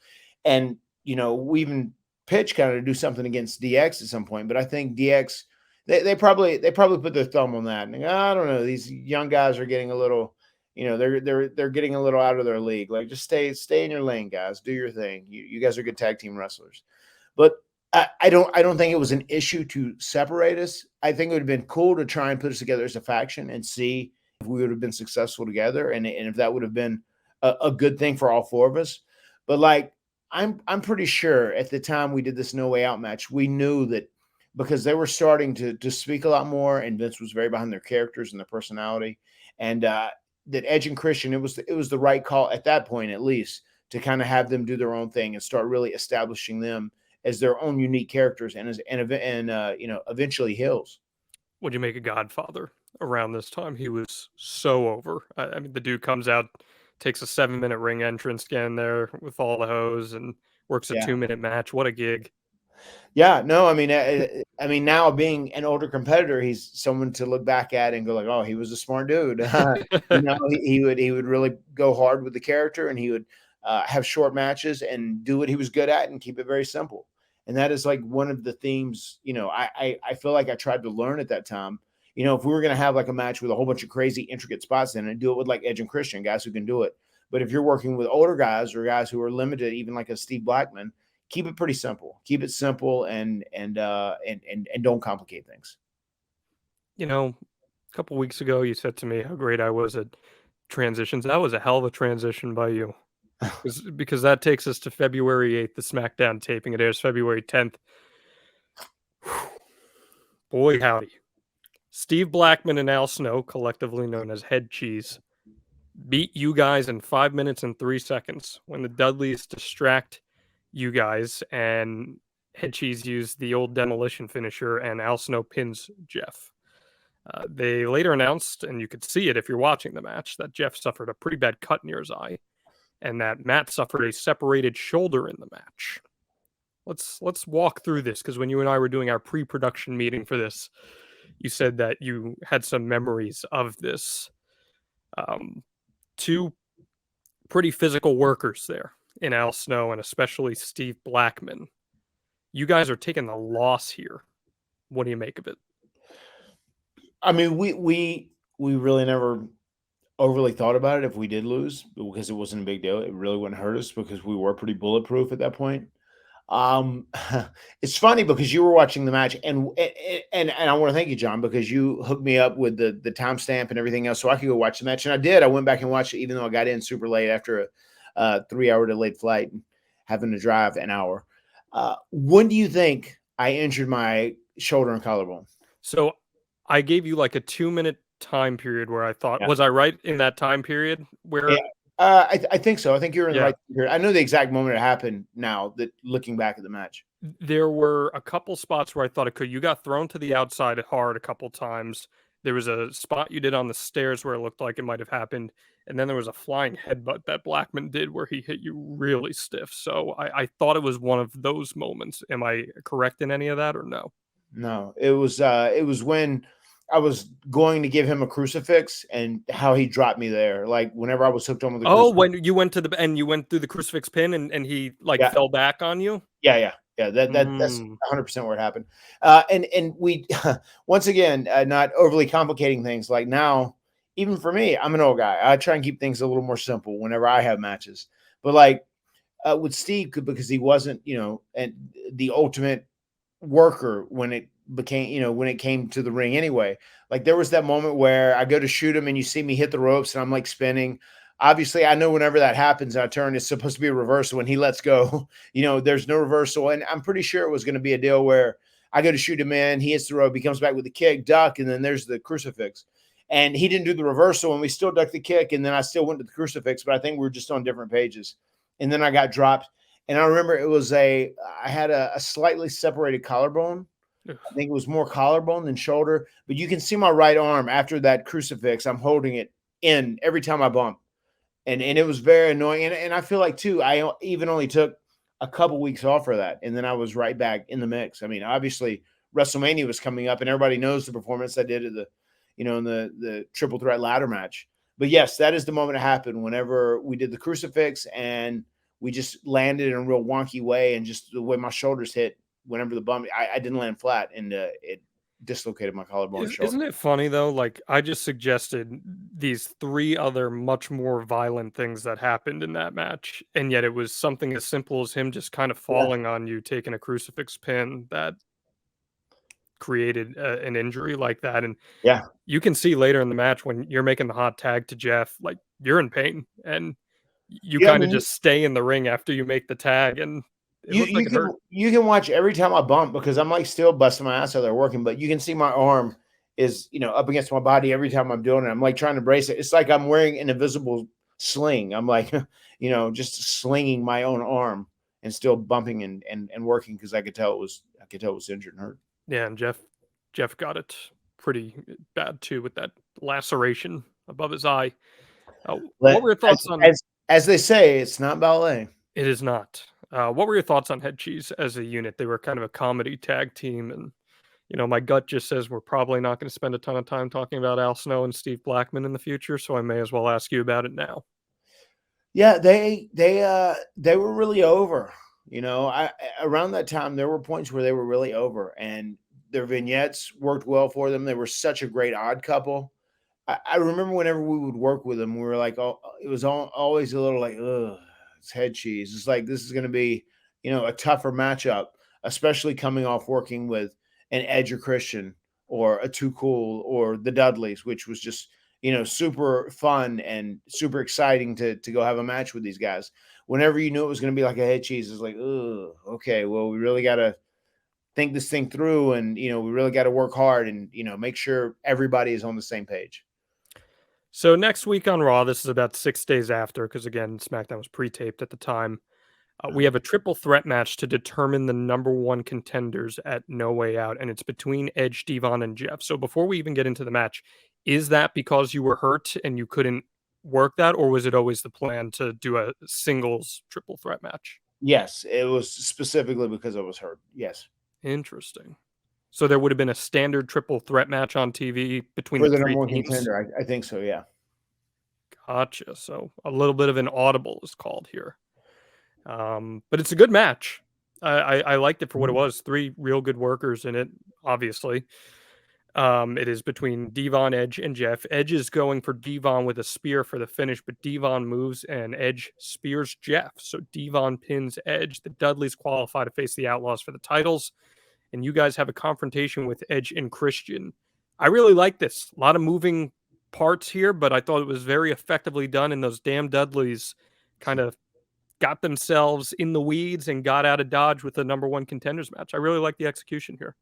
[SPEAKER 2] And, we even pitched kind of to do something against DX at some point, but I think DX, they probably put their thumb on that. And I don't know, these young guys are getting a little, they're getting a little out of their league. Like just stay in your lane, guys, do your thing. You guys are good tag team wrestlers. But I don't think it was an issue to separate us. I think it would have been cool to try and put us together as a faction and see if we would have been successful together, and if that would have been a good thing for all four of us. But like, I'm pretty sure at the time we did this No Way Out match, we knew that because they were starting to speak a lot more, and Vince was very behind their characters and their personality, and that Edge and Christian, it was the right call at that point, at least, to kind of have them do their own thing and start really establishing them as their own unique characters and eventually heels.
[SPEAKER 1] What'd you make of Godfather around this time? He was so over. I mean, the dude comes out, takes a 7-minute ring entrance, again there with all the hose, and works a 2-minute match. What a gig!
[SPEAKER 2] Yeah, no, I mean, now being an older competitor, he's someone to look back at and go like, oh, he was a smart dude. He would really go hard with the character, and he would have short matches and do what he was good at and keep it very simple. And that is like one of the themes, I feel like I tried to learn at that time. If we were going to have like a match with a whole bunch of crazy, intricate spots in it, do it with like Edge and Christian, guys who can do it. But if you're working with older guys or guys who are limited, even like a Steve Blackman, keep it pretty simple. Keep it simple and don't complicate things.
[SPEAKER 1] A couple weeks ago, you said to me how great I was at transitions. That was a hell of a transition by you. Because that takes us to February 8th, the SmackDown taping. It airs February 10th. Boy, howdy. Steve Blackman and Al Snow, collectively known as Head Cheese, beat you guys in 5 minutes and 3 seconds when the Dudleys distract you guys, and Head Cheese used the old demolition finisher, and Al Snow pins Jeff. They later announced, and you could see it if you're watching the match, that Jeff suffered a pretty bad cut near his eye, and that Matt suffered a separated shoulder in the match. Let's walk through this, because when you and I were doing our pre-production meeting for this, you said that you had some memories of this. Two pretty physical workers there in Al Snow and especially Steve Blackman. You guys are taking the loss here. What do you make of it?
[SPEAKER 2] I mean, we really never overly thought about it if we did lose, because it wasn't a big deal. It really wouldn't hurt us because we were pretty bulletproof at that point. It's funny because you were watching the match, and I want to thank you, John, because you hooked me up with the timestamp and everything else so I could go watch the match. And I did. I went back and watched it, even though I got in super late after a 3-hour delayed flight and having to drive an hour. When do you think I injured my shoulder and collarbone?
[SPEAKER 1] So I gave you like a 2-minute time period where I thought, was I right in that time period where?
[SPEAKER 2] Yeah. I think so. I think you're in the right period. I know the exact moment it happened now, that looking back at the match.
[SPEAKER 1] There were a couple spots where I thought it could. You got thrown to the outside hard a couple times. There was a spot you did on the stairs where it looked like it might have happened, and then there was a flying headbutt that Blackman did where he hit you really stiff. So I thought it was one of those moments. Am I correct in any of that or no?
[SPEAKER 2] No, it was when I was going to give him a crucifix and how he dropped me there. Like whenever I was hooked on with the
[SPEAKER 1] Oh,
[SPEAKER 2] crucifix.
[SPEAKER 1] when you went to the and you went through the crucifix pin and he like
[SPEAKER 2] Yeah.
[SPEAKER 1] fell back on you?
[SPEAKER 2] Yeah. That's 100% where it happened. And we once again, not overly complicating things. Like now, even for me, I'm an old guy. I try and keep things a little more simple whenever I have matches. But like with Steve, because he wasn't, and the ultimate worker when it became, when it came to the ring anyway. Like there was that moment where I go to shoot him and you see me hit the ropes and I'm like spinning. Obviously, I know whenever that happens, I turn, it's supposed to be a reversal. When he lets go, there's no reversal. And I'm pretty sure it was going to be a deal where I go to shoot him in, he hits the rope, he comes back with the kick, duck, and then there's the crucifix. And he didn't do the reversal, and we still ducked the kick, and then I still went to the crucifix, but I think we were just on different pages. And then I got dropped. And I remember I had a slightly separated collarbone. I think it was more collarbone than shoulder, but you can see my right arm after that crucifix. I'm holding it in every time I bump. And it was very annoying. And I feel like too, I even only took a couple weeks off for that. And then I was right back in the mix. I mean, obviously WrestleMania was coming up and everybody knows the performance I did at in the triple threat ladder match. But yes, that is the moment it happened whenever we did the crucifix and we just landed in a real wonky way. And just the way my shoulders hit whenever the bump, I didn't land flat and it dislocated my collarbone.
[SPEAKER 1] Isn't it funny though? Like I just suggested these three other much more violent things that happened in that match, and yet it was something as simple as him just kind of falling on you, taking a crucifix pin that created an injury like that. And
[SPEAKER 2] Yeah.
[SPEAKER 1] you can see later in the match when you're making the hot tag to Jeff, like you're in pain, and you
[SPEAKER 2] Yeah, I
[SPEAKER 1] kind of
[SPEAKER 2] mean,
[SPEAKER 1] just stay in the ring after you make the tag, and it looked like it hurt.
[SPEAKER 2] you can watch every time I bump because I'm like still busting my ass out there working, but you can see my arm is up against my body every time I'm doing it. I'm like trying to brace it. It's like I'm wearing an invisible sling. I'm like just slinging my own arm and still bumping and working because I could tell it was injured and hurt.
[SPEAKER 1] Yeah, and Jeff got it pretty bad too with that laceration above his eye. What were your thoughts on?
[SPEAKER 2] As they say, it's not ballet.
[SPEAKER 1] It is not. What were your thoughts on Head Cheese as a unit? They were kind of a comedy tag team, and my gut just says we're probably not going to spend a ton of time talking about Al Snow and Steve Blackman in the future, so I may as well ask you about it now.
[SPEAKER 2] Yeah, they were really over. Around that time there were points where they were really over, and their vignettes worked well for them. They were such a great odd couple. I remember whenever we would work with them, we were like, oh, it was always a little like, ugh, it's Head Cheese. It's like, this is going to be, a tougher matchup, especially coming off working with an Edge or Christian or a Too Cool or the Dudleys, which was just, super fun and super exciting to go have a match with these guys. Whenever you knew it was going to be like a Head Cheese, it's like, oh, okay, well, we really got to think this thing through, and we really got to work hard and make sure everybody is on the same page.
[SPEAKER 1] So next week on Raw, this is about 6 days after, because again, SmackDown was pre-taped at the time. We have a triple threat match to determine the number one contenders at No Way Out, and it's between Edge, Devon, and Jeff. So before we even get into the match, is that because you were hurt and you couldn't work that, or was it always the plan to do a singles triple threat match?
[SPEAKER 2] Yes, it was specifically because I was hurt. Yes.
[SPEAKER 1] Interesting. So there would have been a standard triple threat match on TV between
[SPEAKER 2] for
[SPEAKER 1] the
[SPEAKER 2] the
[SPEAKER 1] three
[SPEAKER 2] number one
[SPEAKER 1] teams?
[SPEAKER 2] contender. I think so, yeah.
[SPEAKER 1] Gotcha. So a little bit of an audible is called here. But it's a good match. I liked it for what it was. Three real good workers in it, obviously. It is between Devon, Edge, and Jeff. Edge is going for Devon with a spear for the finish, but Devon moves and Edge spears Jeff. So Devon pins Edge. The Dudleys qualify to face the Outlaws for the titles, and you guys have a confrontation with Edge and Christian. I really like this. A lot of moving parts here, but I thought it was very effectively done, and those damn Dudleys kind of got themselves in the weeds and got out of Dodge with the number one contenders match. I really like the execution here.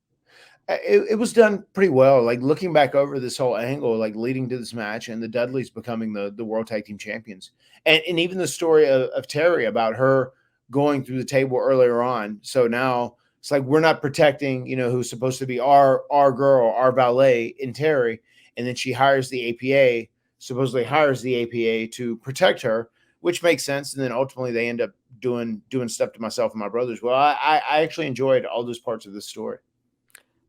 [SPEAKER 2] It was done pretty well. Like looking back over this whole angle, like leading to this match and the Dudleys becoming the World Tag Team Champions. And even the story of Terry about her going through the table earlier on. So now It's like we're not protecting, who's supposed to be our girl, our valet in Terry, and then she hires the APA, supposedly hires the APA to protect her, which makes sense. And then ultimately they end up doing stuff to myself and my brothers. Well, I actually enjoyed all those parts of the story.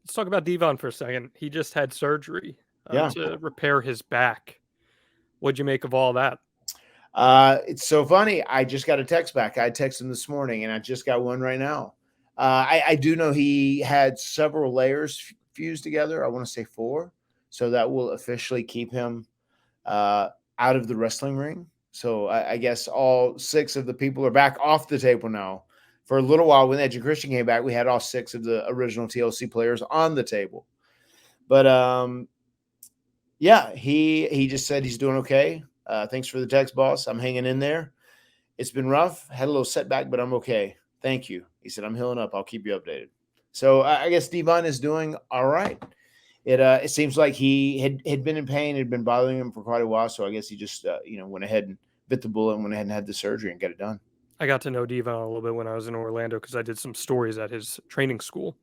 [SPEAKER 1] Let's talk about Devon for a second. He just had surgery
[SPEAKER 2] Yeah.
[SPEAKER 1] to repair his back. What'd you make of all that?
[SPEAKER 2] It's so funny. I just got a text back. I texted him this morning, and I just got one right now. I do know he had several layers fused together. I want to say 4. So that will officially keep him out of the wrestling ring. So I guess all 6 of the people are back off the table now. For a little while, when Edge and Christian came back, we had all 6 of the original TLC players on the table. But yeah, he just said he's doing okay. Thanks for the text, boss. I'm hanging in there. It's been rough. Had a little setback, but I'm okay. Thank you. He said, I'm healing up. I'll keep you updated. So I guess Devon is doing all right. It seems like he had been in pain, had been bothering him for quite a while. So I guess he just went ahead and bit the bullet and went ahead and had the surgery and got it done.
[SPEAKER 1] I got to know Devon a little bit when I was in Orlando because I did some stories at his training school,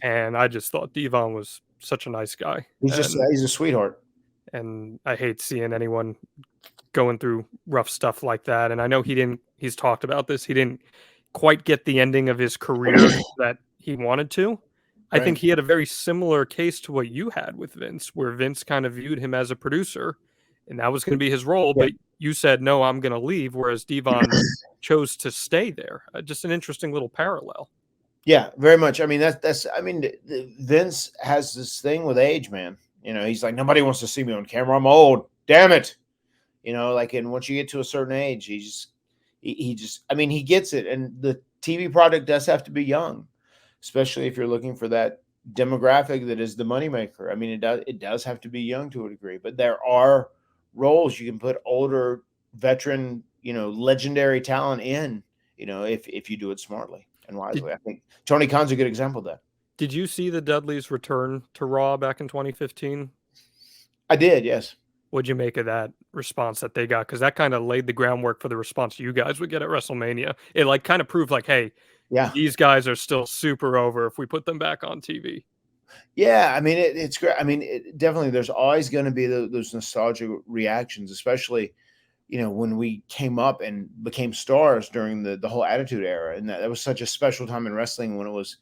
[SPEAKER 1] and I just thought Devon was such a nice guy.
[SPEAKER 2] He's a sweetheart.
[SPEAKER 1] And I hate seeing anyone going through rough stuff like that. And I know he's talked about this. He didn't quite get the ending of his career that he wanted to. I think he had a very similar case to what you had with Vince, where Vince kind of viewed him as a producer and that was going to be his role. But you said, no, I'm going to leave. Whereas Devon chose to stay there. Just an interesting little parallel.
[SPEAKER 2] Yeah, very much. I mean, Vince has this thing with age, man. He's like, nobody wants to see me on camera. I'm old. Damn it. And once you get to a certain age, he gets it. And the TV product does have to be young, especially if you're looking for that demographic that is the moneymaker. I mean, it does have to be young to a degree, but there are roles you can put older, veteran, legendary talent in, if you do it smartly and wisely. I think Tony Khan's a good example of that.
[SPEAKER 1] Did you see the Dudleys return to Raw back in 2015?
[SPEAKER 2] I did, yes.
[SPEAKER 1] What'd you make of that response that they got? Because that kind of laid the groundwork for the response you guys would get at WrestleMania. It kind of proved hey, these guys are still super over if we put them back on TV.
[SPEAKER 2] Yeah, I mean, it's great. I mean, definitely there's always going to be those nostalgic reactions, especially, when we came up and became stars during the whole Attitude Era. And that was such a special time in wrestling when it was,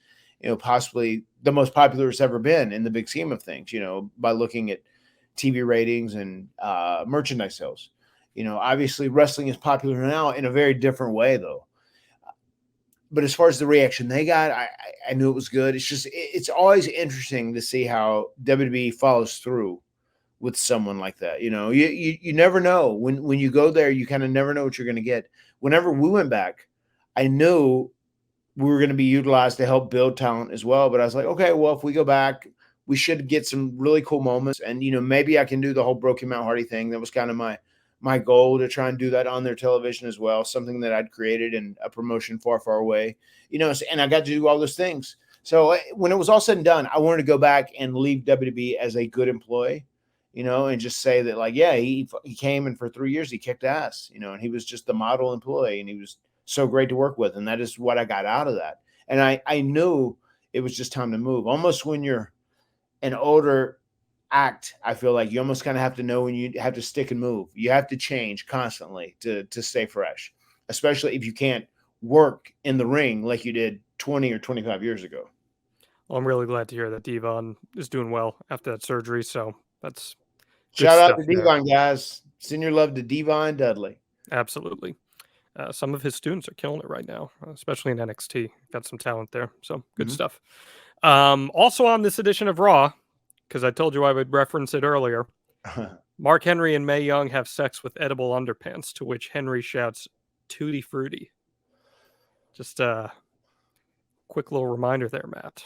[SPEAKER 2] possibly the most popular it's ever been in the big scheme of things, by looking at TV ratings and merchandise sales. Obviously wrestling is popular now in a very different way, though. But as far as the reaction they got, I knew it was good. It's just, it's always interesting to see how WWE follows through with someone like that. You never know when you go there, you kind of never know what you're going to get. Whenever we went back, I knew we were going to be utilized to help build talent as well. But I was like, okay, well, if we go back, we should get some really cool moments. And, maybe I can do the whole Broken Matt Hardy thing. That was kind of my goal, to try and do that on their television as well. Something that I'd created in a promotion far, far away, and I got to do all those things. So when it was all said and done, I wanted to go back and leave WWE as a good employee, and just say that he came and for 3 years he kicked ass, and he was just the model employee and he was so great to work with. And that is what I got out of that. And I knew it was just time to move. Almost when you're an older act, I feel like you almost kind of have to know when you have to stick and move. You have to change constantly to stay fresh, especially if you can't work in the ring like you did 20 or 25 years ago.
[SPEAKER 1] Well, I'm really glad to hear that Devon is doing well after that surgery. So that's
[SPEAKER 2] shout out to Devon, guys. Send your love to Devon Dudley.
[SPEAKER 1] Absolutely. Some of his students are killing it right now, especially in NXT. Got some talent there. So good stuff. Also on this edition of Raw, because I told you I would reference it earlier, Mark Henry and Mae Young have sex with edible underpants, to which Henry shouts, "Tutti Frutti." Just a quick little reminder there, Matt.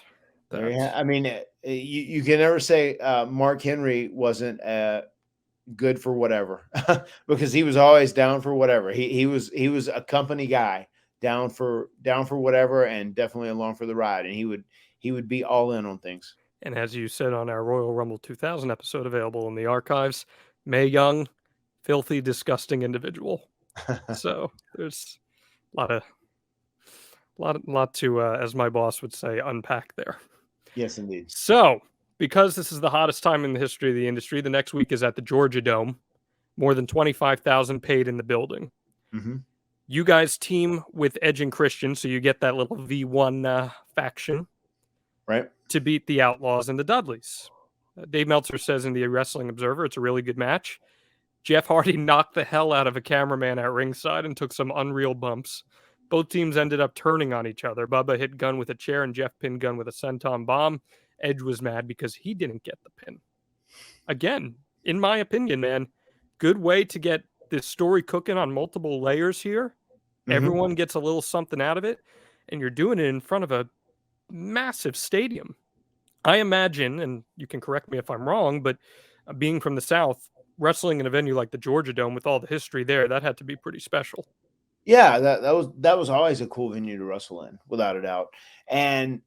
[SPEAKER 2] I mean, you can never say Mark Henry wasn't good for whatever, because he was always down for whatever. He was a company guy, down for whatever, and definitely along for the ride. And he would be all in on things.
[SPEAKER 1] And as you said on our Royal Rumble 2000 episode available in the archives, Mae Young, filthy, disgusting individual. So there's a lot to, as my boss would say, unpack there.
[SPEAKER 2] Yes, indeed.
[SPEAKER 1] So, because this is the hottest time in the history of the industry, the next week is at the Georgia Dome. More than 25,000 paid in the building.
[SPEAKER 2] Mm-hmm.
[SPEAKER 1] You guys team with Edge and Christian, so you get that little V1 faction,
[SPEAKER 2] right,
[SPEAKER 1] to beat the Outlaws and the Dudleys. Dave Meltzer says in the Wrestling Observer, it's a really good match. Jeff Hardy knocked the hell out of a cameraman at ringside and took some unreal bumps. Both teams ended up turning on each other. Bubba hit Gunn with a chair and Jeff pinned Gunn with a senton bomb. Edge was mad because he didn't get the pin. Again, in my opinion, man, good way to get this story cooking on multiple layers here. Mm-hmm. Everyone gets a little something out of it, and you're doing it in front of a massive stadium. I imagine, and you can correct me if I'm wrong, but being from the South, wrestling in a venue like the Georgia Dome with all the history there, that had to be pretty special.
[SPEAKER 2] Yeah, that was always a cool venue to wrestle in, without a doubt. And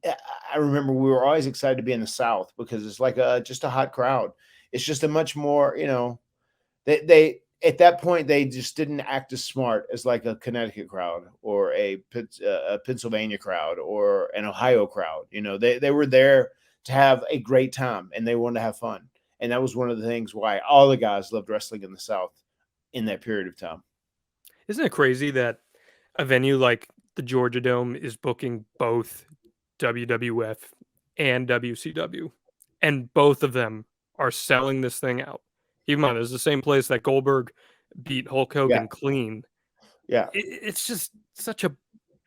[SPEAKER 2] I remember we were always excited to be in the South because it's like just a hot crowd. It's just a much more, they at that point they just didn't act as smart as like a Connecticut crowd or a Pennsylvania crowd or an Ohio crowd. They were there to have a great time and they wanted to have fun. And that was one of the things why all the guys loved wrestling in the South in that period of time.
[SPEAKER 1] Isn't it crazy that a venue like the Georgia Dome is booking both WWF and WCW, and both of them are selling this thing out? Keep in mind, it's the same place that Goldberg beat Hulk Hogan clean.
[SPEAKER 2] Yeah.
[SPEAKER 1] It's just such a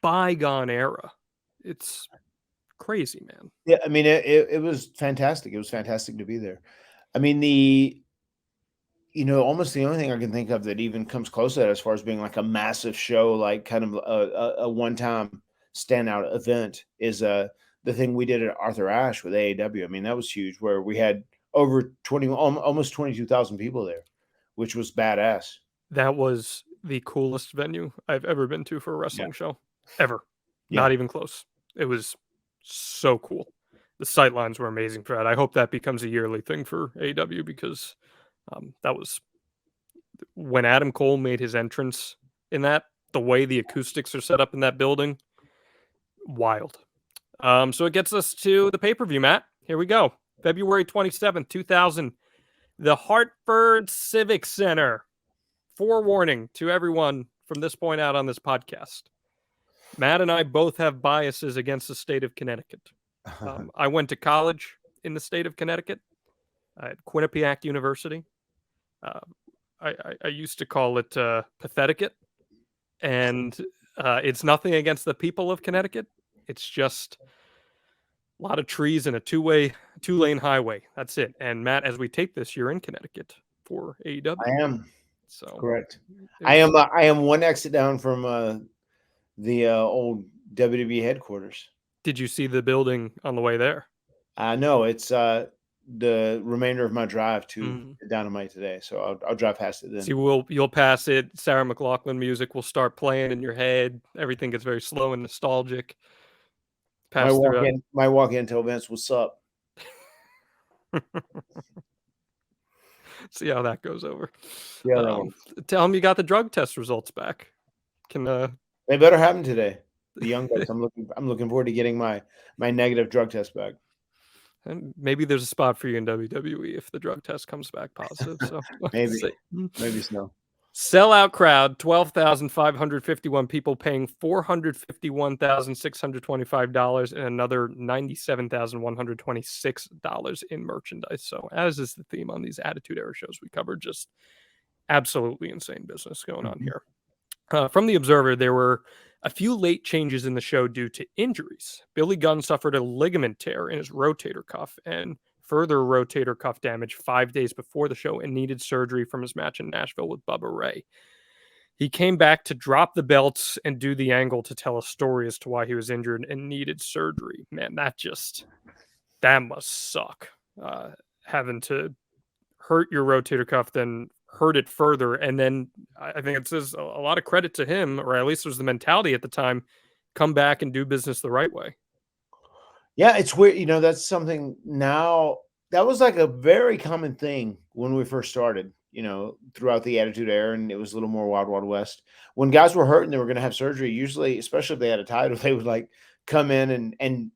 [SPEAKER 1] bygone era. It's crazy, man.
[SPEAKER 2] Yeah, I mean, it was fantastic. It was fantastic to be there. I mean, almost the only thing I can think of that even comes close to that as far as being like a massive show, like kind of a one-time standout event is the thing we did at Arthur Ashe with AAW. I mean, that was huge, where we had over almost 22,000 people there, which was badass.
[SPEAKER 1] That was the coolest venue I've ever been to for a wrestling show, ever. Not even close. It was so cool. The sight lines were amazing for that. I hope that becomes a yearly thing for AEW because that was when Adam Cole made his entrance in that, the way the acoustics are set up in that building, wild. So it gets us to the pay-per-view, Matt. Here we go. February 27th, 2000, the Hartford Civic Center. Forewarning to everyone from this point out on this podcast. Matt and I both have biases against the state of Connecticut. I went to college in the state of Connecticut at Quinnipiac University. I used to call it Patheticate, and it's nothing against the people of Connecticut. It's just a lot of trees and a two-lane highway. That's it. And Matt, as we tape this, you're in Connecticut for AEW.
[SPEAKER 2] I am.
[SPEAKER 1] So
[SPEAKER 2] correct. I am one exit down from the old WWE headquarters.
[SPEAKER 1] Did you see the building on the way there?
[SPEAKER 2] No, it's the remainder of my drive to Dynamite today. So I'll drive past it then.
[SPEAKER 1] See, you'll pass it. Sarah McLachlan music will start playing in your head. Everything gets very slow and nostalgic.
[SPEAKER 2] My walk-in till Vince, what's up?
[SPEAKER 1] See how that goes over.
[SPEAKER 2] Yeah.
[SPEAKER 1] Tell him you got the drug test results back.
[SPEAKER 2] They better happen today. The young guys. I'm looking forward to getting my negative drug test back.
[SPEAKER 1] And maybe there's a spot for you in WWE if the drug test comes back positive. So
[SPEAKER 2] maybe so.
[SPEAKER 1] Sellout crowd, 12,551 people paying $451,625 and another $97,126 in merchandise. So as is the theme on these Attitude Era shows we covered, just absolutely insane business going on here. From the Observer, there were a few late changes in the show due to injuries. Billy Gunn suffered a ligament tear in his rotator cuff and further rotator cuff damage 5 days before the show and needed surgery from his match in Nashville with Bubba Ray. He came back to drop the belts and do the angle to tell a story as to why he was injured and needed surgery. Man, that must suck. Having to hurt your rotator cuff, then hurt it further. And then I think it says a lot of credit to him, or at least it was the mentality at the time, come back and do business the right way.
[SPEAKER 2] Yeah, it's weird. That's something now that was like a very common thing when we first started. throughout the Attitude Era, and it was a little more Wild Wild West. When guys were hurt and they were going to have surgery, usually, especially if they had a title, they would like come in and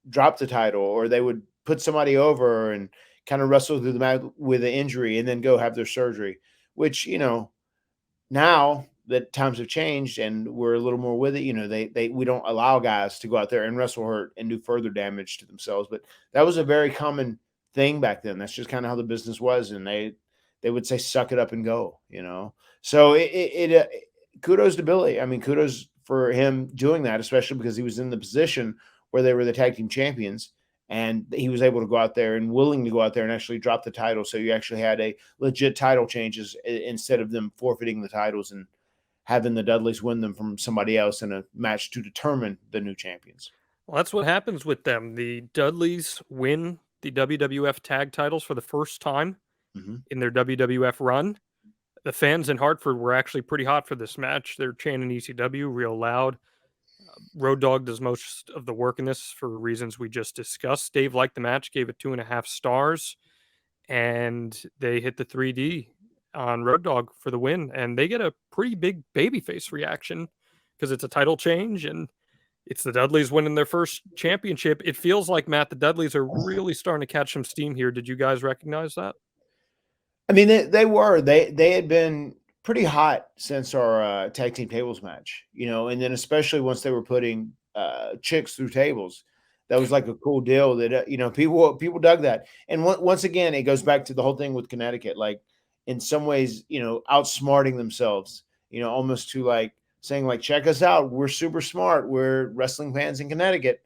[SPEAKER 2] drop the title, or they would put somebody over and kind of wrestle through the match with an injury and then go have their surgery, which, now that times have changed and we're a little more with it, we don't allow guys to go out there and wrestle hurt and do further damage to themselves. But that was a very common thing back then. That's just kind of how the business was. And they would say, suck it up and go, So kudos to Billy. I mean, kudos for him doing that, especially because he was in the position where they were the tag team champions. And he was able to go out there and willing to go out there and actually drop the title. So you actually had a legit title changes instead of them forfeiting the titles and having the Dudleys win them from somebody else in a match to determine the new champions.
[SPEAKER 1] Well, that's what happens with them. The Dudleys win the WWF tag titles for the first time in their WWF run. The fans in Hartford were actually pretty hot for this match. They're chanting ECW real loud. Road Dogg does most of the work in this for reasons we just discussed. Dave liked the match, gave it 2.5 stars, and they hit the 3D on Road Dogg for the win. And they get a pretty big babyface reaction because it's a title change and it's the Dudleys winning their first championship. It feels like, Matt, the Dudleys are really starting to catch some steam here. Did you guys recognize that?
[SPEAKER 2] I mean, they had been pretty hot since our tag team tables match, and then especially once they were putting chicks through tables, that was like a cool deal that, people dug that. And once again, it goes back to the whole thing with Connecticut, like in some ways, outsmarting themselves, almost to like saying like, check us out. We're super smart. We're wrestling fans in Connecticut.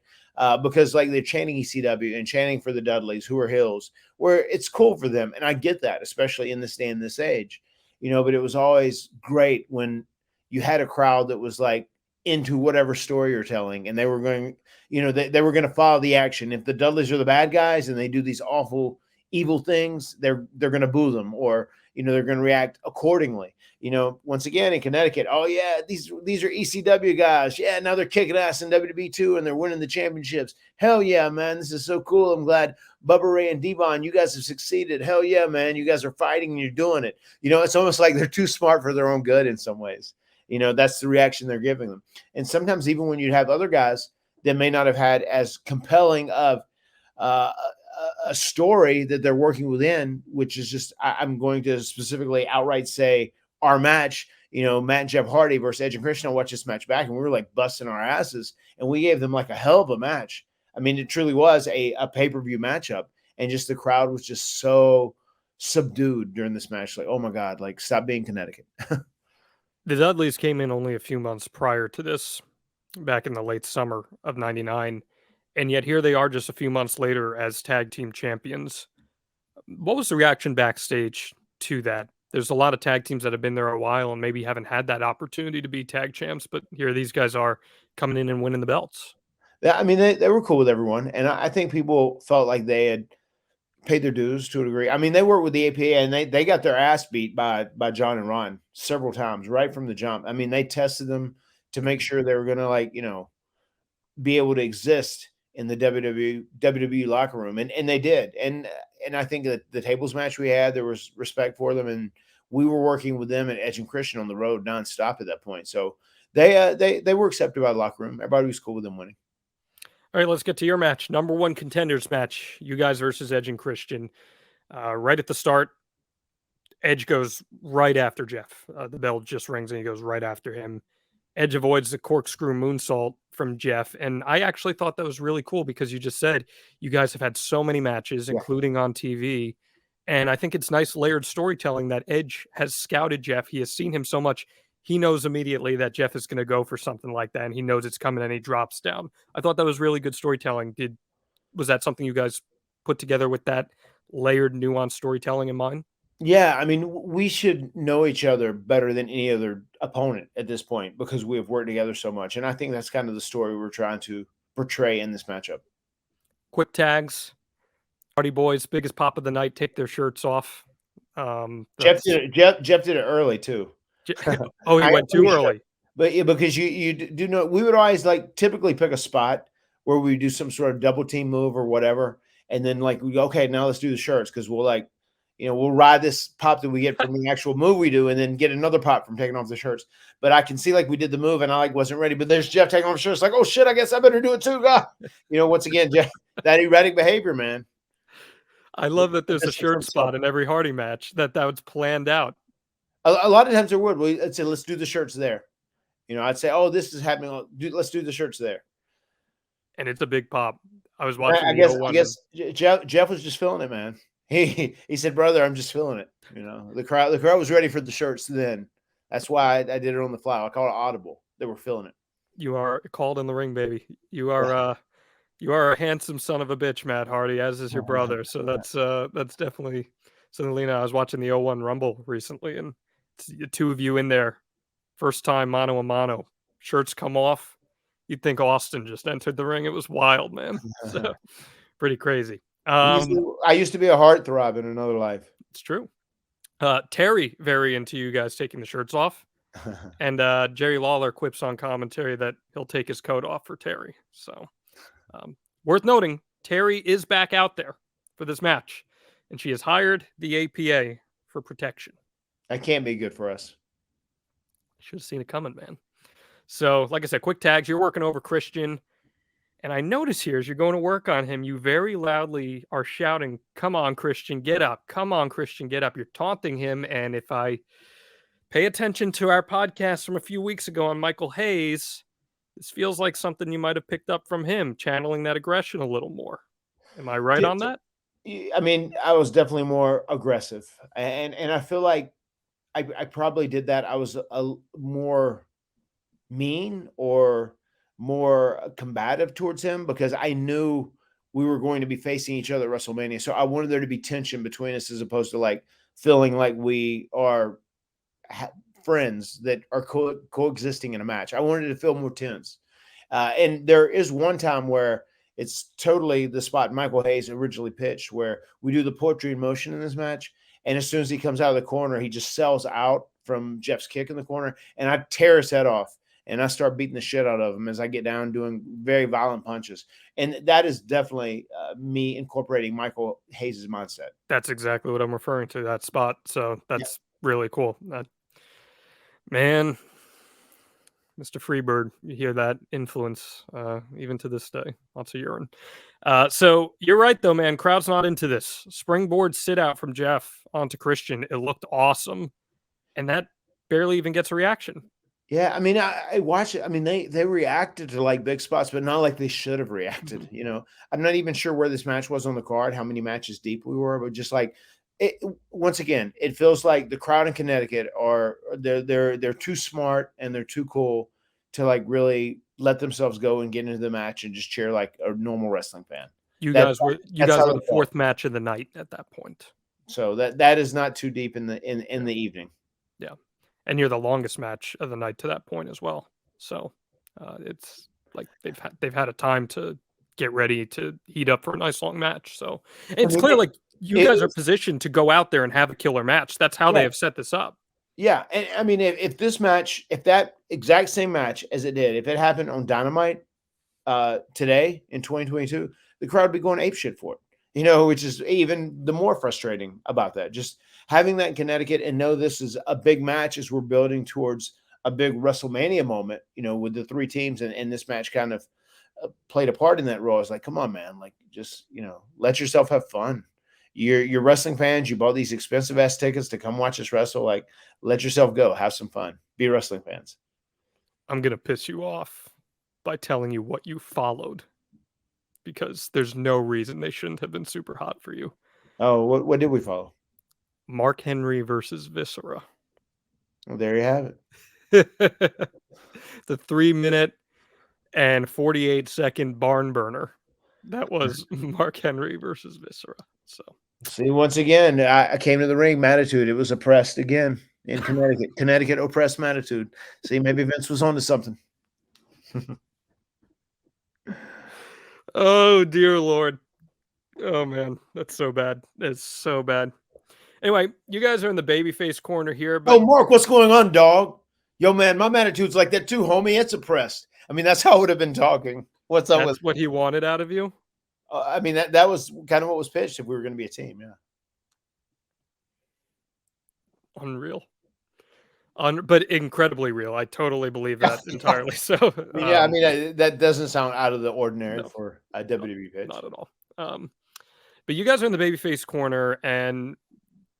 [SPEAKER 2] Because like they're chanting ECW and chanting for the Dudleys, who are Hills, where it's cool for them. And I get that, especially in this day and this age, but it was always great when you had a crowd that was like into whatever story you're telling, and they were going, they were going to follow the action. If the Dudleys are the bad guys and they do these awful, evil things, they're going to boo them, or, they're going to react accordingly. Once again in Connecticut, oh yeah, these are ECW guys. Yeah, now they're kicking ass in WWE too, and they're winning the championships. Hell yeah, man, this is so cool. I'm glad Bubba Ray and Devon, you guys have succeeded. Hell yeah, man, you guys are fighting and you're doing it. It's almost like they're too smart for their own good in some ways. That's the reaction they're giving them. And sometimes even when you have other guys that may not have had as compelling of a story that they're working within, which is just, I'm going to specifically outright say, our match, Matt and Jeff Hardy versus Edge and Christian. I watched this match back and we were like busting our asses, and we gave them like a hell of a match. I mean, it truly was a pay-per-view matchup, and just the crowd was just so subdued during this match. Like, oh my God, like stop being Connecticut.
[SPEAKER 1] The Dudleys came in only a few months prior to this, back in the late summer of '99. And yet here they are just a few months later as tag team champions. What was the reaction backstage to that? There's a lot of tag teams that have been there a while and maybe haven't had that opportunity to be tag champs, but here these guys are coming in and winning the belts.
[SPEAKER 2] Yeah, I mean, they were cool with everyone. And I think people felt like they had paid their dues to a degree. I mean, they worked with the APA and they got their ass beat by John and Ron several times right from the jump. I mean, they tested them to make sure they were going to be able to exist in the WWE locker room. And they did. And I think that the tables match we had, there was respect for them, and we were working with them and Edge and Christian on the road nonstop at that point. So they were accepted by the locker room. Everybody was cool with them winning.
[SPEAKER 1] All right, let's get to your match. Number 1 contenders match. You guys versus Edge and Christian. Right at the start, Edge goes right after Jeff. The bell just rings and he goes right after him. Edge avoids the corkscrew moonsault from Jeff. And I actually thought that was really cool because you just said you guys have had so many matches, including on TV. And I think it's nice layered storytelling that Edge has scouted Jeff. He has seen him so much. He knows immediately that Jeff is going to go for something like that. And he knows it's coming and he drops down. I thought that was really good storytelling. Was that something you guys put together with that layered, nuanced storytelling in mind?
[SPEAKER 2] Yeah, I mean, we should know each other better than any other opponent at this point because we have worked together so much. And I think that's kind of the story we're trying to portray in this matchup.
[SPEAKER 1] Quick tags. Hardy Boys, biggest pop of the night, take their shirts off.
[SPEAKER 2] Jeff did it early, too.
[SPEAKER 1] Oh, he went too early.
[SPEAKER 2] But yeah, because you do know, we would always like typically pick a spot where we do some sort of double team move or whatever. And then like we go, okay, now let's do the shirts because we'll like, we'll ride this pop that we get from the actual move we do, and then get another pop from taking off the shirts. But I can see like we did the move, and I like wasn't ready. But there's Jeff taking off the shirts, like, oh shit, I guess I better do it too. God, once again, Jeff, that erratic behavior, man.
[SPEAKER 1] I love that there's a shirt spot in every Hardy match that was planned out.
[SPEAKER 2] A lot of times there would. I'd say, let's do the shirts there. I'd say, oh, this is happening. Let's do the shirts there.
[SPEAKER 1] And it's a big pop. I was watching.
[SPEAKER 2] I guess Jeff was just feeling it, man. He said, brother, I'm just feeling it. The crowd was ready for the shirts then. That's why I did it on the fly. I call it audible. They were feeling it.
[SPEAKER 1] You are called in the ring, baby. You are a handsome son of a bitch, Matt Hardy, as is your brother. So that's definitely something. Lena, I was watching the 01 Rumble recently, and it's the two of you in there, first time mano a mano. Shirts come off. You'd think Austin just entered the ring. It was wild, man. So, pretty crazy.
[SPEAKER 2] I used to be a heartthrob in another life.
[SPEAKER 1] It's true. Terry, very into you guys taking the shirts off. And Jerry Lawler quips on commentary that he'll take his coat off for Terry. So, worth noting, Terry is back out there for this match. And she has hired the APA for protection.
[SPEAKER 2] That can't be good for us.
[SPEAKER 1] Should have seen it coming, man. So, like I said, quick tags. You're working over Christian. And I notice here, as you're going to work on him, you very loudly are shouting, come on, Christian, get up. Come on, Christian, get up. You're taunting him. And if I pay attention to our podcast from a few weeks ago on Michael Hayes, this feels like something you might have picked up from him, channeling that aggression a little more. Am I right on that?
[SPEAKER 2] I mean, I was definitely more aggressive. And I feel like I probably did that. I was a more mean or more combative towards him because I knew we were going to be facing each other at WrestleMania. So I wanted there to be tension between us as opposed to like feeling like we are friends that are coexisting in a match. I wanted to feel more tense. And there is one time where it's totally the spot Michael Hayes originally pitched where we do the poetry in motion in this match. And as soon as he comes out of the corner, he just sells out from Jeff's kick in the corner. And I tear his head off. And I start beating the shit out of him as I get down doing very violent punches. And that is definitely me incorporating Michael Hayes' mindset.
[SPEAKER 1] That's exactly what I'm referring to, that spot. So that's really cool. Man, Mr. Freebird, you hear that influence even to this day. Lots of urine. So you're right, though, man. Crowd's not into this. Springboard sit out from Jeff onto Christian. It looked awesome. And that barely even gets a reaction.
[SPEAKER 2] Yeah, I mean, I watch it. I mean, they reacted to like big spots, but not like they should have reacted. I'm not even sure where this match was on the card, how many matches deep we were, but just like it. Once again, it feels like the crowd in Connecticut they're too smart and they're too cool to like really let themselves go and get into the match and just cheer like a normal wrestling fan.
[SPEAKER 1] You guys were the fourth match of the night at that point.
[SPEAKER 2] So that is not too deep in the evening.
[SPEAKER 1] Yeah. And you're the longest match of the night to that point as well. So it's like they've had a time to get ready to heat up for a nice long match. So it's clear like you guys are positioned to go out there and have a killer match. That's how they have set this up.
[SPEAKER 2] Yeah. And I mean, if that exact same match as it did, if it happened on Dynamite today in 2022, the crowd would be going apeshit for it, which is even the more frustrating about that. Just having that in Connecticut and know this is a big match as we're building towards a big WrestleMania moment, with the three teams and this match kind of played a part in that role. It's like, come on, man, like just, let yourself have fun. You're wrestling fans. You bought these expensive ass tickets to come watch us wrestle. Like, let yourself go, have some fun, be wrestling fans.
[SPEAKER 1] I'm going to piss you off by telling you what you followed because there's no reason they shouldn't have been super hot for you.
[SPEAKER 2] Oh, what did we follow?
[SPEAKER 1] Mark Henry versus Viscera.
[SPEAKER 2] Well, there you have it.
[SPEAKER 1] The 3-minute and 48-second barn burner. That was Mark Henry versus Viscera. So
[SPEAKER 2] see, once again, I came to the ring, Mattitude. It was oppressed again in Connecticut. Connecticut oppressed Mattitude. See, maybe Vince was onto something.
[SPEAKER 1] Oh, dear Lord. Oh, man. That's so bad. It's so bad. Anyway, you guys are in the babyface corner here. But...
[SPEAKER 2] Oh, Mark, what's going on, dog? Yo, man, my Mattitude's like that too, homie. It's oppressed. I mean, that's how I would have been talking. What's up with
[SPEAKER 1] what he wanted out of you?
[SPEAKER 2] I mean, that was kind of what was pitched if we were going to be a team, yeah.
[SPEAKER 1] Unreal. But incredibly real. I totally believe that entirely. So,
[SPEAKER 2] I mean, that doesn't sound out of the ordinary
[SPEAKER 1] no,
[SPEAKER 2] for a
[SPEAKER 1] no,
[SPEAKER 2] WWE pitch.
[SPEAKER 1] not at all. But you guys are in the babyface corner, and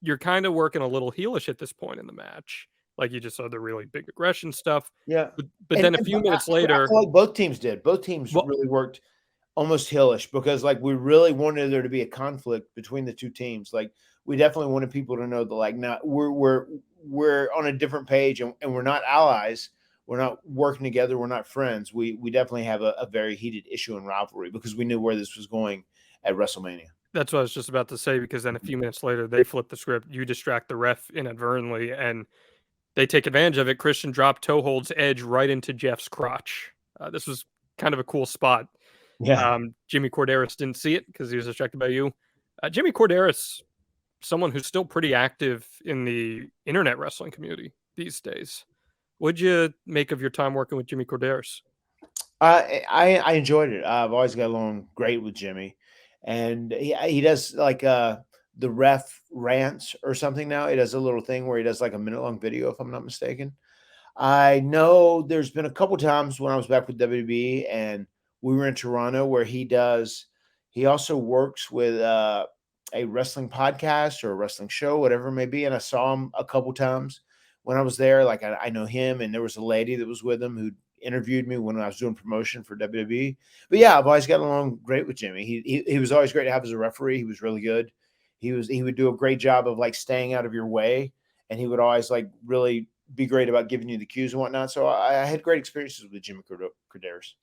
[SPEAKER 1] you're kind of working a little heelish at this point in the match. Like you just saw the really big aggression stuff.
[SPEAKER 2] Yeah.
[SPEAKER 1] But then a few minutes
[SPEAKER 2] I
[SPEAKER 1] later,
[SPEAKER 2] feel like both teams did. Both teams
[SPEAKER 1] well,
[SPEAKER 2] really worked almost heelish because, like, we really wanted there to be a conflict between the two teams. Like, we definitely wanted people to know that, like, not we're on a different page and we're not allies. We're not working together. We're not friends. We definitely have a very heated issue and rivalry because we knew where this was going at WrestleMania.
[SPEAKER 1] that's what I was just about to say, because then a few minutes later, they flip the script. You distract the ref inadvertently, and they take advantage of it. Christian drop toe holds Edge right into Jeff's crotch. This was kind of a cool spot.
[SPEAKER 2] Yeah.
[SPEAKER 1] Jimmy Corderas didn't see it because he was distracted by you. Jimmy Corderas, someone who's still pretty active in the internet wrestling community these days. What'd you make of your time working with Jimmy Corderas?
[SPEAKER 2] I enjoyed it. I've always got along great with Jimmy, and he does like the ref rants or something now. He does a little thing where he does like a minute-long video, if I'm not mistaken. I know there's been a couple times when I was back with WWE and we were in Toronto where he also works with a wrestling podcast or a wrestling show, whatever it may be. And I saw him a couple times when I was there. Like I know him, and there was a lady that was with him who interviewed me when I was doing promotion for WWE. But yeah, I've always got along great with Jimmy. He was always great to have as a referee. He was really good. He would do a great job of like staying out of your way, and he would always like really be great about giving you the cues and whatnot. So I had great experiences with Jimmy Corderas.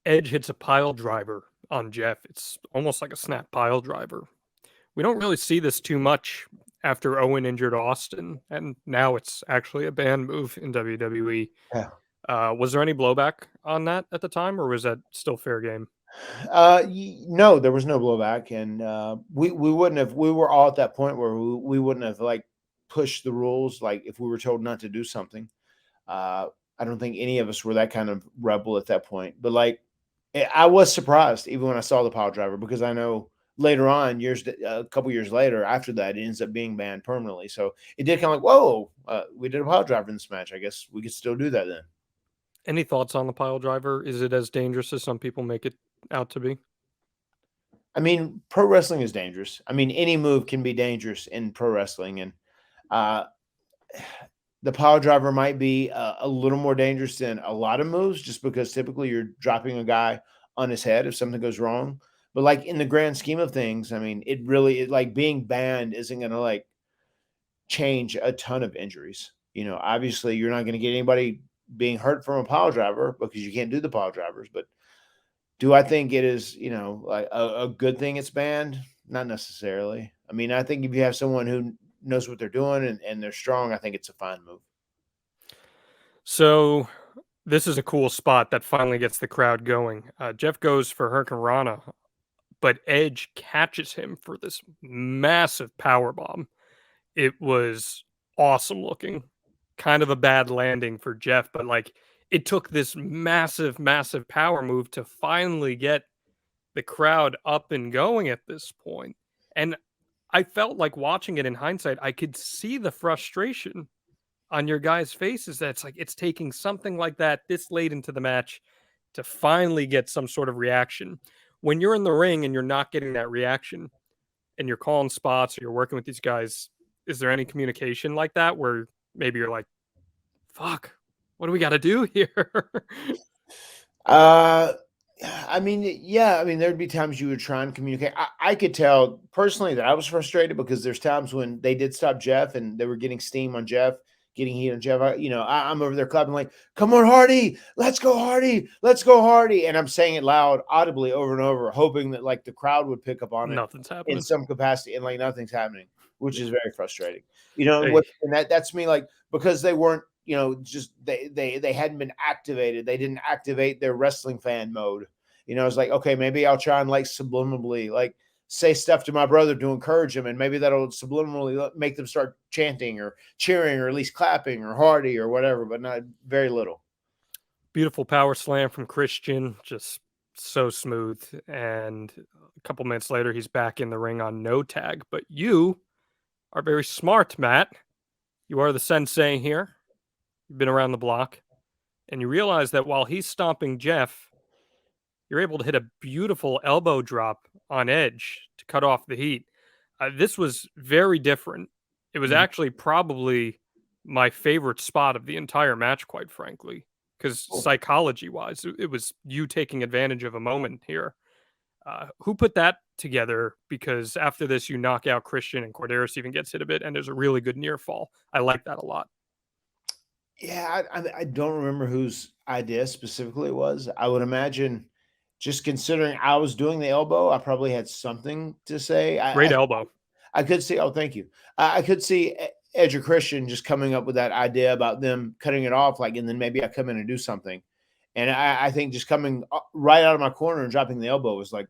[SPEAKER 1] Edge hits a pile driver on Jeff. It's almost like a snap pile driver. We don't really see this too much after Owen injured Austin, and now it's actually a banned move in WWE.
[SPEAKER 2] Yeah.
[SPEAKER 1] Was there any blowback on that at the time, or was that still fair game?
[SPEAKER 2] No, there was no blowback, and we wouldn't have. We were all at that point where we wouldn't have like pushed the rules. Like if we were told not to do something, I don't think any of us were that kind of rebel at that point. But like, I was surprised even when I saw the pile driver because I know later on, a couple years later, after that, it ends up being banned permanently. So it did kind of like, whoa, we did a pile driver in this match. I guess we could still do that then.
[SPEAKER 1] Any thoughts on the pile driver? Is it as dangerous as some people make it out to be?
[SPEAKER 2] I mean, pro wrestling is dangerous. I mean, any move can be dangerous in pro wrestling, and uh, the pile driver might be a little more dangerous than a lot of moves, just because typically you're dropping a guy on his head if something goes wrong. But like in the grand scheme of things, I mean, like being banned isn't going to like change a ton of injuries. You know, obviously you're not going to get anybody being hurt from a pile driver because you can't do the pile drivers, but do I think it is, like a good thing it's banned? Not necessarily. I mean, I think if you have someone who knows what they're doing and they're strong, I think it's a fine move.
[SPEAKER 1] So this is a cool spot that finally gets the crowd going. Jeff goes for Hurricane Rana, but Edge catches him for this massive power bomb. It was awesome looking. Kind of a bad landing for Jeff, but like it took this massive, massive power move to finally get the crowd up and going at this point. And I felt like watching it in hindsight, I could see the frustration on your guys' faces that it's like it's taking something like that this late into the match to finally get some sort of reaction. When you're in the ring and you're not getting that reaction and you're calling spots or you're working with these guys, is there any communication like that where maybe you're like, fuck, what do we got to do here?
[SPEAKER 2] I mean, yeah, I mean, there'd be times you would try and communicate. I could tell personally that I was frustrated because there's times when they did stop Jeff and they were getting steam on Jeff, getting heat on Jeff. I'm over there clapping like, come on, Hardy, let's go, Hardy, let's go, Hardy. And I'm saying it loud, audibly over and over, hoping that like the crowd would pick up on it.
[SPEAKER 1] Nothing's happening
[SPEAKER 2] in some capacity, and like nothing's happening, which is very frustrating.
[SPEAKER 1] Hey.
[SPEAKER 2] And that's me, like, because they weren't, just they hadn't been activated. They didn't activate their wrestling fan mode. It's like, okay, maybe I'll try and like subliminally like say stuff to my brother to encourage him, and maybe that'll subliminally make them start chanting or cheering or at least clapping or Hardy or whatever, but not very little.
[SPEAKER 1] Beautiful power slam from Christian, just so smooth. And a couple minutes later, he's back in the ring on no tag. But you are very smart, Matt. You are the sensei here. You've been around the block. And you realize that while he's stomping Jeff, you're able to hit a beautiful elbow drop on Edge to cut off the heat. This was very different. It was
[SPEAKER 2] Mhm.
[SPEAKER 1] actually probably my favorite spot of the entire match, quite frankly, because
[SPEAKER 2] Cool.
[SPEAKER 1] psychology-wise, it was you taking advantage of a moment here. Who put that together? Because after this, you knock out Christian and Corderis even gets hit a bit, and there's a really good near fall. I like that a lot.
[SPEAKER 2] Yeah, I don't remember whose idea specifically it was. I would imagine, just considering I was doing the elbow, I probably had something to say.
[SPEAKER 1] Great elbow.
[SPEAKER 2] I could see. Oh, thank you. I could see Edge or Christian just coming up with that idea about them cutting it off, like, and then maybe I come in and do something. And I think just coming right out of my corner and dropping the elbow was like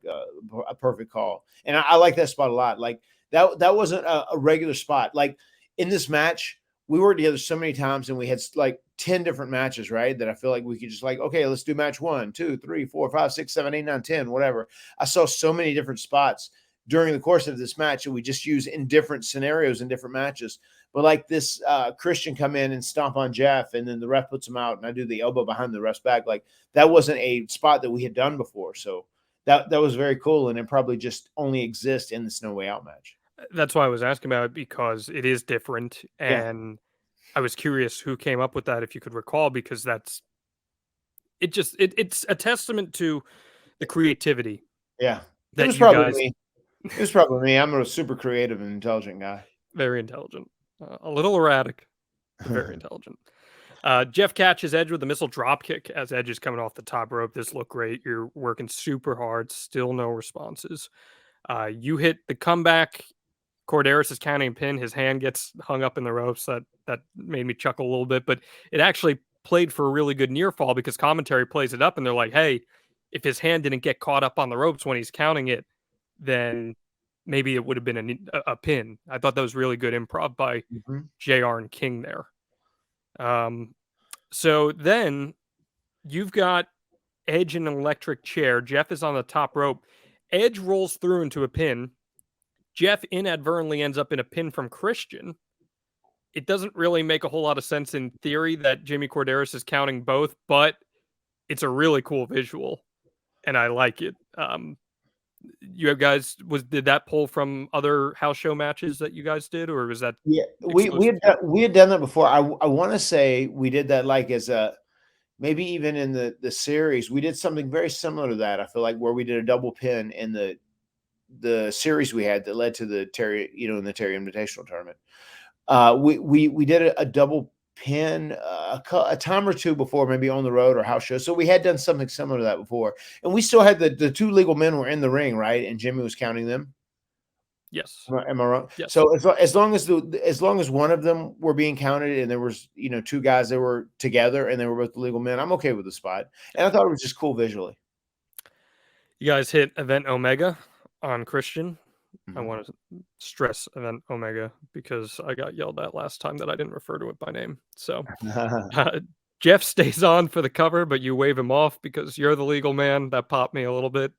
[SPEAKER 2] a perfect call. And I like that spot a lot. Like that wasn't a regular spot. Like in this match, we worked together so many times and we had like 10 different matches, right? That I feel like we could just like, okay, let's do match 1, 2, 3, 4, 5, 6, 7, 8, 9, 10, whatever. I saw so many different spots during the course of this match that we just use in different scenarios in different matches. But like this Christian come in and stomp on Jeff, and then the ref puts him out, and I do the elbow behind the ref's back. Like that wasn't a spot that we had done before. So that was very cool, and it probably just only exists in the No Way Out match.
[SPEAKER 1] That's why I was asking about it, because it is different,
[SPEAKER 2] Yeah.
[SPEAKER 1] and I was curious who came up with that, if you could recall, because it's a testament to the creativity
[SPEAKER 2] Yeah. It
[SPEAKER 1] that
[SPEAKER 2] was
[SPEAKER 1] you
[SPEAKER 2] probably
[SPEAKER 1] guys.
[SPEAKER 2] me. It was probably me. I'm a super creative and intelligent guy.
[SPEAKER 1] Very intelligent, a little erratic, but very intelligent. Jeff catches Edge with a missile drop kick as Edge is coming off the top rope. This looked great. You're working super hard. Still no responses. You hit the comeback. Corderis is counting a pin. His hand gets hung up in the ropes. That made me chuckle a little bit, but it actually played for a really good near fall, because commentary plays it up and they're like, hey, if his hand didn't get caught up on the ropes when he's counting it, then maybe it would have been a pin. I thought that was really good improv by
[SPEAKER 2] Mhm.
[SPEAKER 1] JR and King there. So then you've got Edge in an electric chair. Jeff is on the top rope. Edge rolls through into a pin. Jeff inadvertently ends up in a pin from Christian. It doesn't really make a whole lot of sense in theory that Jimmy Corderis is counting both, but it's a really cool visual, and I like it. You guys, did that pull from other house show matches that you guys did, or was that
[SPEAKER 2] Yeah,
[SPEAKER 1] exclusive?
[SPEAKER 2] we had done that before. I want to say we did that like as a maybe even in the series we did something very similar to that. I feel like where we did a double pin in the series we had that led to the Terry, in the Terry Invitational tournament. We did a double pin a time or two before, maybe on the road or house show. So we had done something similar to that before, and we still had the two legal men were in the ring, right? And Jimmy was counting them.
[SPEAKER 1] Yes.
[SPEAKER 2] Am I wrong?
[SPEAKER 1] Yes.
[SPEAKER 2] So as long as one of them were being counted and there was two guys that were together and they were both the legal men, I'm okay with the spot. And I thought it was just cool visually.
[SPEAKER 1] You guys hit Event Omega on Christian. I
[SPEAKER 2] Mhm.
[SPEAKER 1] want to stress Event Omega because I got yelled at last time that I didn't refer to it by name. So Jeff stays on for the cover, but you wave him off because you're the legal man. That popped me a little bit.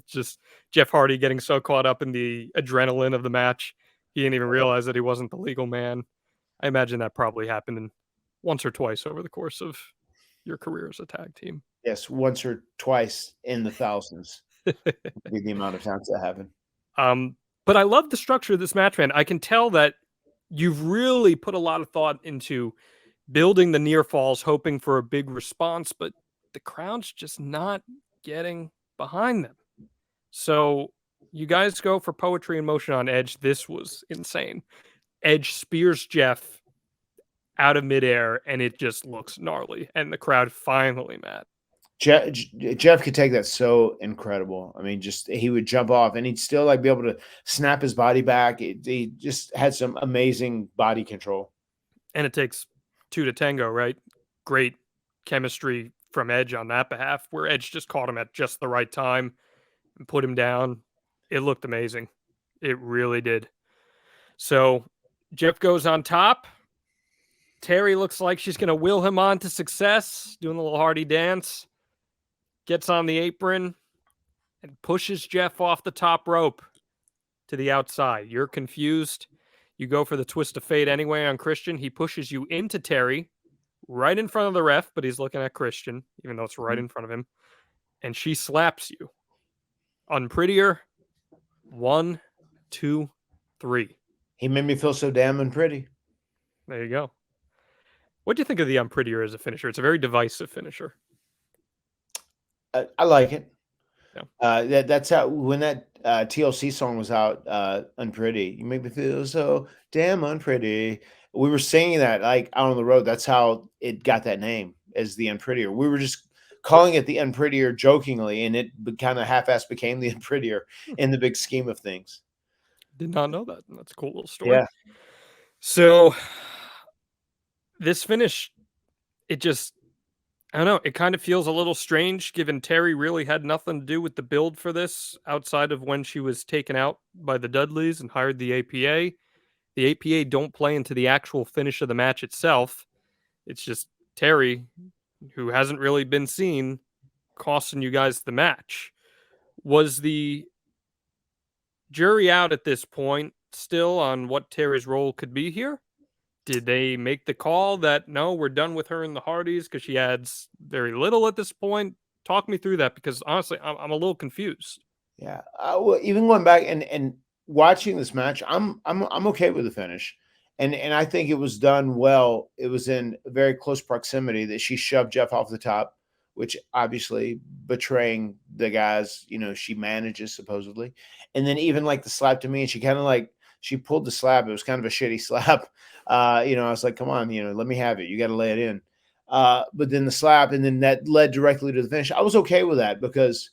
[SPEAKER 1] Just Jeff Hardy getting so caught up in the adrenaline of the match, he didn't even realize that he wasn't the legal man. I imagine that probably happened once or twice over the course of your career as a tag team.
[SPEAKER 2] Yes, once or twice in the thousands would be the amount of times that happened.
[SPEAKER 1] But I love the structure of this match, man. I can tell that you've really put a lot of thought into building the near falls, hoping for a big response, but the crowd's just not getting behind them. So you guys go for poetry in motion on Edge. This was insane. Edge spears Jeff out of midair, and it just looks gnarly. And the crowd finally, Matt.
[SPEAKER 2] Jeff could take that so incredible. I mean, just he would jump off and he'd still like be able to snap his body back. He just had some amazing body control.
[SPEAKER 1] And it takes two to tango, right? Great chemistry from Edge on that behalf, where Edge just caught him at just the right time and put him down. It looked amazing. It really did. So Jeff goes on top. Terry looks like she's going to will him on to success, doing a little Hardy dance. Gets on the apron and pushes Jeff off the top rope to the outside. You're confused. You go for the twist of fate anyway on Christian. He pushes you into Terry, right in front of the ref, but he's looking at Christian, even though it's right in front of him. And she slaps you. Unprettier. 1, 2, 3.
[SPEAKER 2] He made me feel so damn unpretty.
[SPEAKER 1] There you go. What do you think of the Unprettier as a finisher? It's a very divisive finisher.
[SPEAKER 2] I like it.
[SPEAKER 1] Yeah.
[SPEAKER 2] That's how, when that TLC song was out, Unpretty, you make me feel so damn unpretty. We were singing that like out on the road. That's how it got that name, as the Unprettier. We were just calling it the Unprettier jokingly, and it kind of half-assed became the Unprettier in the big scheme of things.
[SPEAKER 1] Did not know that. That's a cool little story.
[SPEAKER 2] Yeah.
[SPEAKER 1] So this finish, it just, I don't know, it kind of feels a little strange given Terry really had nothing to do with the build for this outside of when she was taken out by the Dudleys and hired the APA. The APA don't play into the actual finish of the match itself. It's just Terry, who hasn't really been seen, costing you guys the match. Was the jury out at this point still on what Terry's role could be here? Did they make the call that, no, we're done with her in the Hardys because she adds very little at this point? Talk me through that, because honestly, I'm a little confused.
[SPEAKER 2] Yeah. Well, even going back and watching this match, I'm okay with the finish. And I think it was done well. It was in very close proximity that she shoved Jeff off the top, which obviously betraying the guys, she manages supposedly. And then even like the slap to me, and she kind of like, she pulled the slap. It was kind of a shitty slap. I was like, come on, let me have it. You got to lay it in. But then the slap, and then that led directly to the finish. I was okay with that because,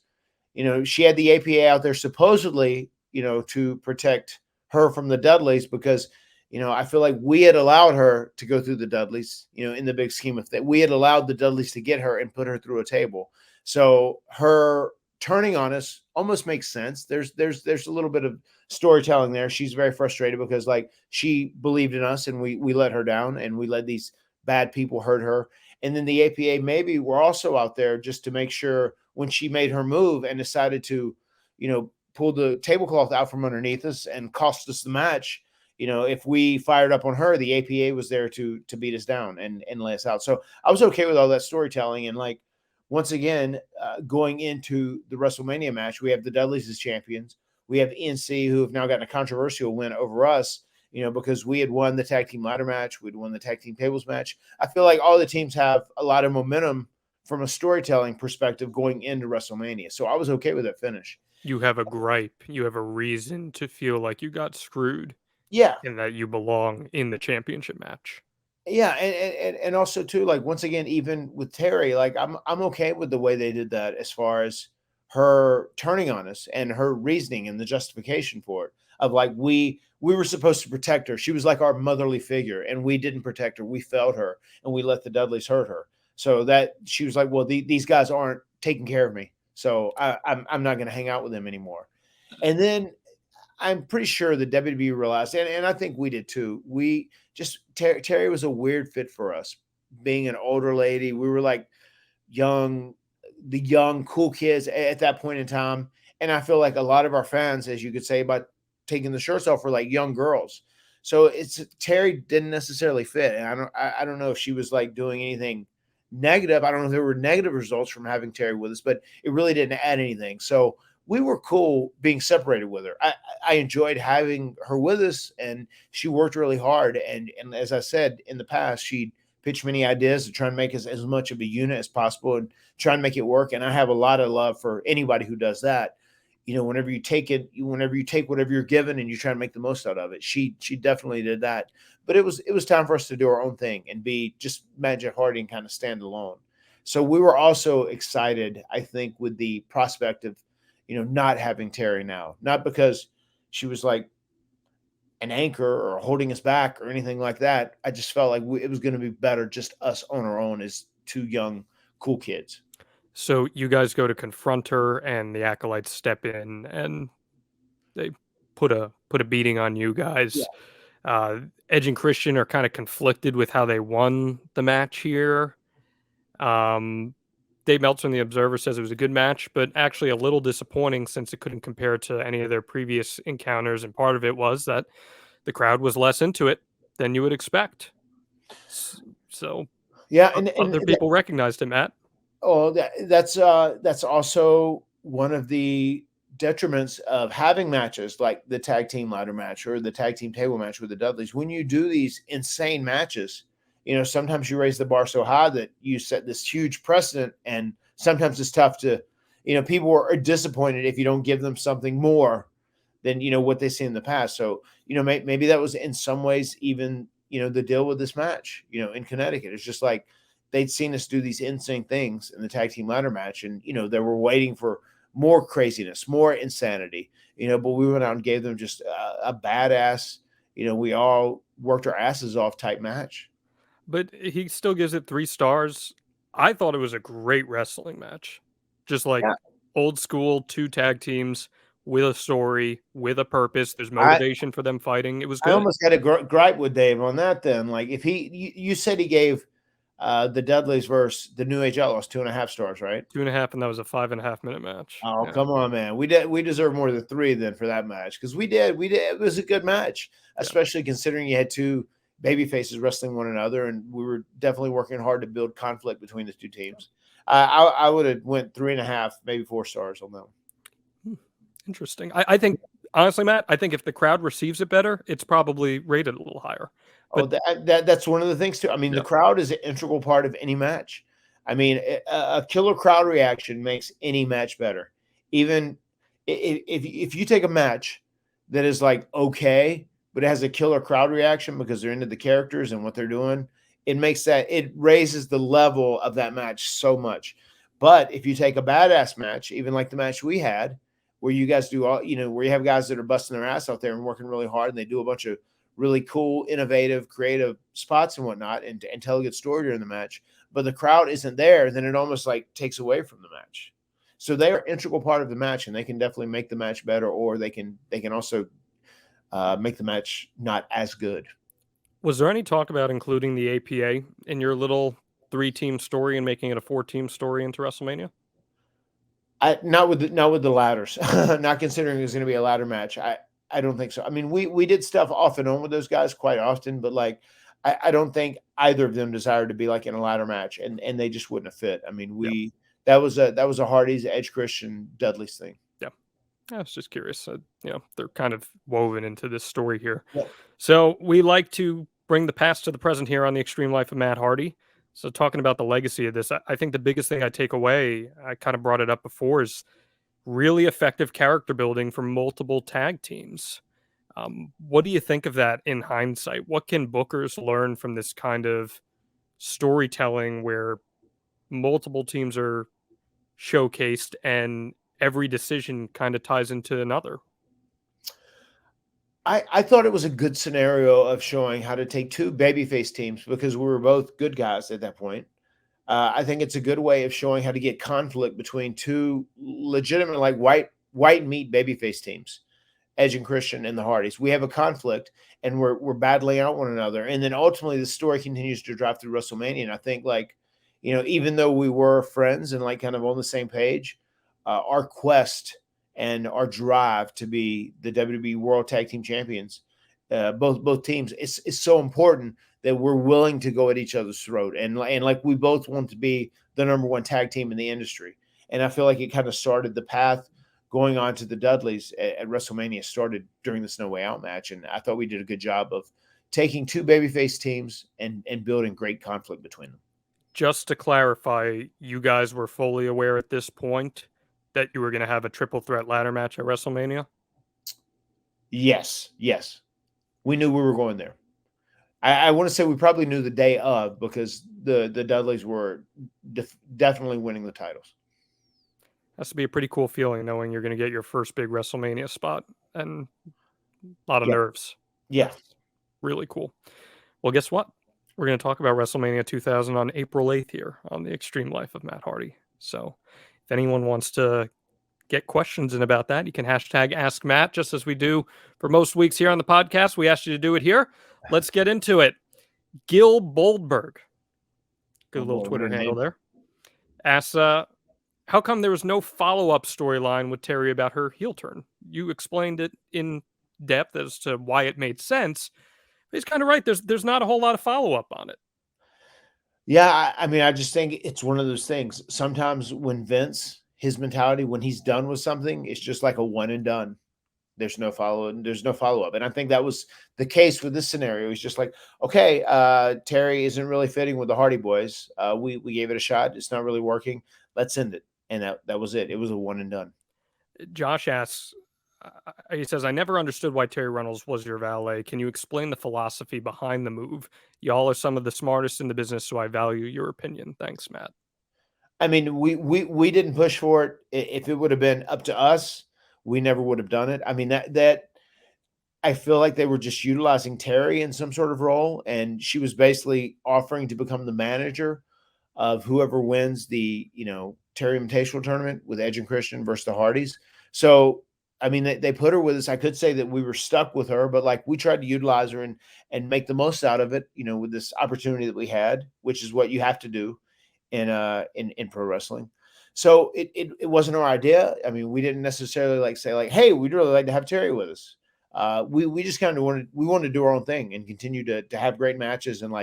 [SPEAKER 2] she had the APA out there supposedly, to protect her from the Dudleys, because, I feel like we had allowed her to go through the Dudleys, in the big scheme of that. We had allowed the Dudleys to get her and put her through a table. So her turning on us almost makes sense. There's a little bit of storytelling there. She's very frustrated because like she believed in us and we let her down, and we let these bad people hurt her. And then the APA maybe were also out there just to make sure when she made her move and decided to, pull the tablecloth out from underneath us and cost us the match. If we fired up on her, the APA was there to beat us down and lay us out. So I was okay with all that storytelling. And like, once again, going into the WrestleMania match, we have the Dudleys as champions. We have E&C, who have now gotten a controversial win over us, because we had won the tag team ladder match. We'd won the tag team tables match. I feel like all the teams have a lot of momentum from a storytelling perspective going into WrestleMania. So I was okay with that finish.
[SPEAKER 1] You have a gripe. You have a reason to feel like you got screwed.
[SPEAKER 2] Yeah.
[SPEAKER 1] And that you belong in the championship match.
[SPEAKER 2] Yeah, and also too, like, once again, even with Terry, like I'm okay with the way they did that, as far as her turning on us and her reasoning and the justification for it, of like we were supposed to protect her. She was like our motherly figure, and we didn't protect her. We failed her, and we let the Dudleys hurt her. So that she was like, well, these guys aren't taking care of me, so I'm not going to hang out with them anymore. And then I'm pretty sure the WWE realized, and I think we did too. We just, Terry was a weird fit for us. Being an older lady, we were like the young cool kids at that point in time. And I feel like a lot of our fans, as you could say about taking the shirts off, were like young girls. So Terry didn't necessarily fit, and I don't know if she was like doing anything negative. I don't know if there were negative results from having Terry with us, but it really didn't add anything. So we were cool being separated with her. I enjoyed having her with us, and she worked really hard. And as I said in the past, she pitched many ideas to try and make us as much of a unit as possible and try and make it work. And I have a lot of love for anybody who does that. Whenever you take whatever you're given and you try and make the most out of it, she definitely did that. But it was time for us to do our own thing and be just Magic Hardy and kind of stand alone. So we were also excited, I think, with the prospect of, not having Terry now, not because she was like an anchor or holding us back or anything like that. I just felt like it was going to be better just us on our own as two young, cool kids.
[SPEAKER 1] So you guys go to confront her, and the Acolytes step in, and they put a beating on you guys. Yeah. Edge and Christian are kind of conflicted with how they won the match here. Dave Meltzer in The Observer says it was a good match, but actually a little disappointing since it couldn't compare to any of their previous encounters. And part of it was that the crowd was less into it than you would expect. So
[SPEAKER 2] Yeah, and
[SPEAKER 1] other people recognized it, Matt.
[SPEAKER 2] Oh, that's also one of the detriments of having matches like the tag team ladder match or the tag team table match with the Dudleys. When you do these insane matches, sometimes you raise the bar so high that you set this huge precedent, and sometimes it's tough to, people are disappointed if you don't give them something more than what they see in the past. So maybe that was in some ways even the deal with this match. In Connecticut, it's just like they'd seen us do these insane things in the tag team ladder match, and they were waiting for more craziness, more insanity. But we went out and gave them just a badass. We all worked our asses off type match.
[SPEAKER 1] But he still gives it 3 stars. I thought it was a great wrestling match. Just like old school 2 tag teams with a story, with a purpose. There's motivation for them fighting. It was good.
[SPEAKER 2] I almost had a gripe with Dave on that then. Like if you said he gave the Dudleys versus the New Age Outlaws 2.5 stars, right?
[SPEAKER 1] 2.5, and that was a 5.5 minute match.
[SPEAKER 2] Oh, yeah. Come on, man. We deserve more than 3 then for that match, because we did. It was a good match, especially considering you had 2 baby faces wrestling one another, and we were definitely working hard to build conflict between the 2 teams. I would have went 3.5, maybe 4 stars on that one.
[SPEAKER 1] Interesting. I think, honestly, Matt, I think if the crowd receives it better, it's probably rated a little higher.
[SPEAKER 2] But that's one of the things too. I mean, the crowd is an integral part of any match. I mean, a killer crowd reaction makes any match better. Even if you take a match that is like okay, but it has a killer crowd reaction because they're into the characters and what they're doing, it raises the level of that match so much. But if you take a badass match, even like the match we had, where you guys do all, where you have guys that are busting their ass out there and working really hard, and they do a bunch of really cool, innovative, creative spots and whatnot, and tell a good story during the match, but the crowd isn't there, then it almost like takes away from the match. So they are an integral part of the match, and they can definitely make the match better, or they can also make the match not as good.
[SPEAKER 1] Was there any talk about including the APA in your little 3-team story and making it a 4-team story into WrestleMania?
[SPEAKER 2] Not with the ladders. Not considering it was going to be a ladder match. I don't think so. I mean, we did stuff off and on with those guys quite often, but like I don't think either of them desired to be like in a ladder match, and they just wouldn't have fit. I mean, that was a Hardyz, Edge Christian, Dudley's thing.
[SPEAKER 1] Yeah, I was just curious. They're kind of woven into this story here.
[SPEAKER 2] Yeah.
[SPEAKER 1] So we like to bring the past to the present here on the Extreme Life of Matt Hardy. So talking about the legacy of this, I think the biggest thing I take away, I kind of brought it up before, is really effective character building for multiple tag teams. What do you think of that in hindsight? What can bookers learn from this kind of storytelling where multiple teams are showcased and every decision kind of ties into another?
[SPEAKER 2] I thought it was a good scenario of showing how to take 2 babyface teams, because we were both good guys at that point. I think it's a good way of showing how to get conflict between 2 legitimate, like white meat babyface teams, Edge and Christian and the Hardys. We have a conflict, and we're battling out one another, and then ultimately the story continues to drive through WrestleMania. And I think, like, even though we were friends and like kind of on the same page, our quest and our drive to be the WWE World Tag Team Champions, both teams, is so important that we're willing to go at each other's throat. And like we both want to be the number 1 tag team in the industry. And I feel like it kind of started the path going on to the Dudleys at WrestleMania started during this No Way Out match. And I thought we did a good job of taking 2 babyface teams and building great conflict between them.
[SPEAKER 1] Just to clarify, you guys were fully aware at this point that you were going to have a triple threat ladder match at WrestleMania?
[SPEAKER 2] Yes. We knew we were going there. I want to say we probably knew the day of, because the Dudleys were definitely winning the titles.
[SPEAKER 1] Has to be a pretty cool feeling knowing you're going to get your first big WrestleMania spot, and a lot of nerves.
[SPEAKER 2] Yeah.
[SPEAKER 1] Really cool. Well, guess what? We're going to talk about WrestleMania 2000 on April 8th here on the Extreme Life of Matt Hardy. So if anyone wants to get questions in about that, you can hashtag Ask Matt, just as we do for most weeks here on the podcast. We asked you to do it here. Let's get into it. Gil Boldberg, good little Twitter handle there, asks, how come there was no follow-up storyline with Terry about her heel turn? You explained it in depth as to why it made sense. But he's kind of right. There's not a whole lot of follow up on it.
[SPEAKER 2] Yeah, I mean, I just think it's one of those things. Sometimes when Vince, his mentality, when he's done with something, it's just like a one and done. There's no follow up. And I think that was the case with this scenario. He's just like, okay, Terry isn't really fitting with the Hardy Boys. We gave it a shot. It's not really working. Let's end it. And that was it. It was a one and done.
[SPEAKER 1] Josh asks, he says, I never understood why Terry Reynolds was your valet. Can you explain the philosophy behind the move? Y'all are some of the smartest in the business, so I value your opinion. Thanks, Matt.
[SPEAKER 2] I mean, we didn't push for it. If it would have been up to us, we never would have done it. I mean, that I feel like they were just utilizing Terry in some sort of role, and she was basically offering to become the manager of whoever wins the, Terry Invitational tournament with Edge and Christian versus the Hardys. So, I mean, they put her with us. I could say that we were stuck with her, but like we tried to utilize her and make the most out of it, with this opportunity that we had, which is what you have to do in pro wrestling. So it wasn't our idea. I mean, we didn't necessarily say, hey, we'd really like to have Terry with us. We just kind of wanted to do our own thing and continue to have great matches and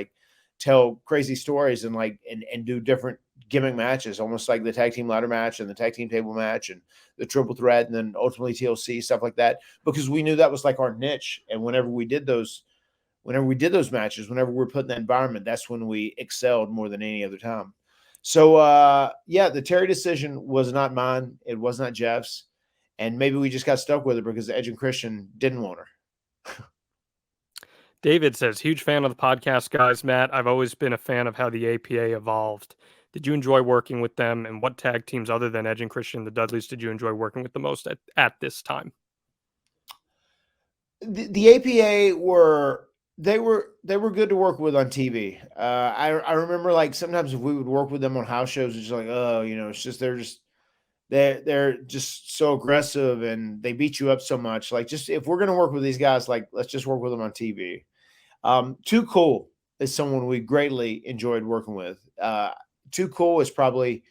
[SPEAKER 2] tell crazy stories and and do different gimmick matches, almost like the tag team ladder match and the tag team table match and the triple threat and then ultimately TLC, stuff like that, because we knew that was like our niche. And whenever we did those matches, whenever we're put in that environment, that's when we excelled more than any other time. So the Terry decision was not mine. It was not Jeff's. And maybe we just got stuck with her because Edge and Christian didn't want her.
[SPEAKER 1] David says, huge fan of the podcast, guys. Matt, I've always been a fan of how the APA evolved. Did you enjoy working with them? And what tag teams other than Edge and Christian, the Dudleys, did you enjoy working with the most at this time?
[SPEAKER 2] The APA were good to work with on TV. I remember sometimes if we would work with them on house shows, it's just it's just they're just so aggressive and they beat you up so much. Just if we're gonna work with these guys, let's just work with them on TV. Too Cool is someone we greatly enjoyed working with. Too Cool is probably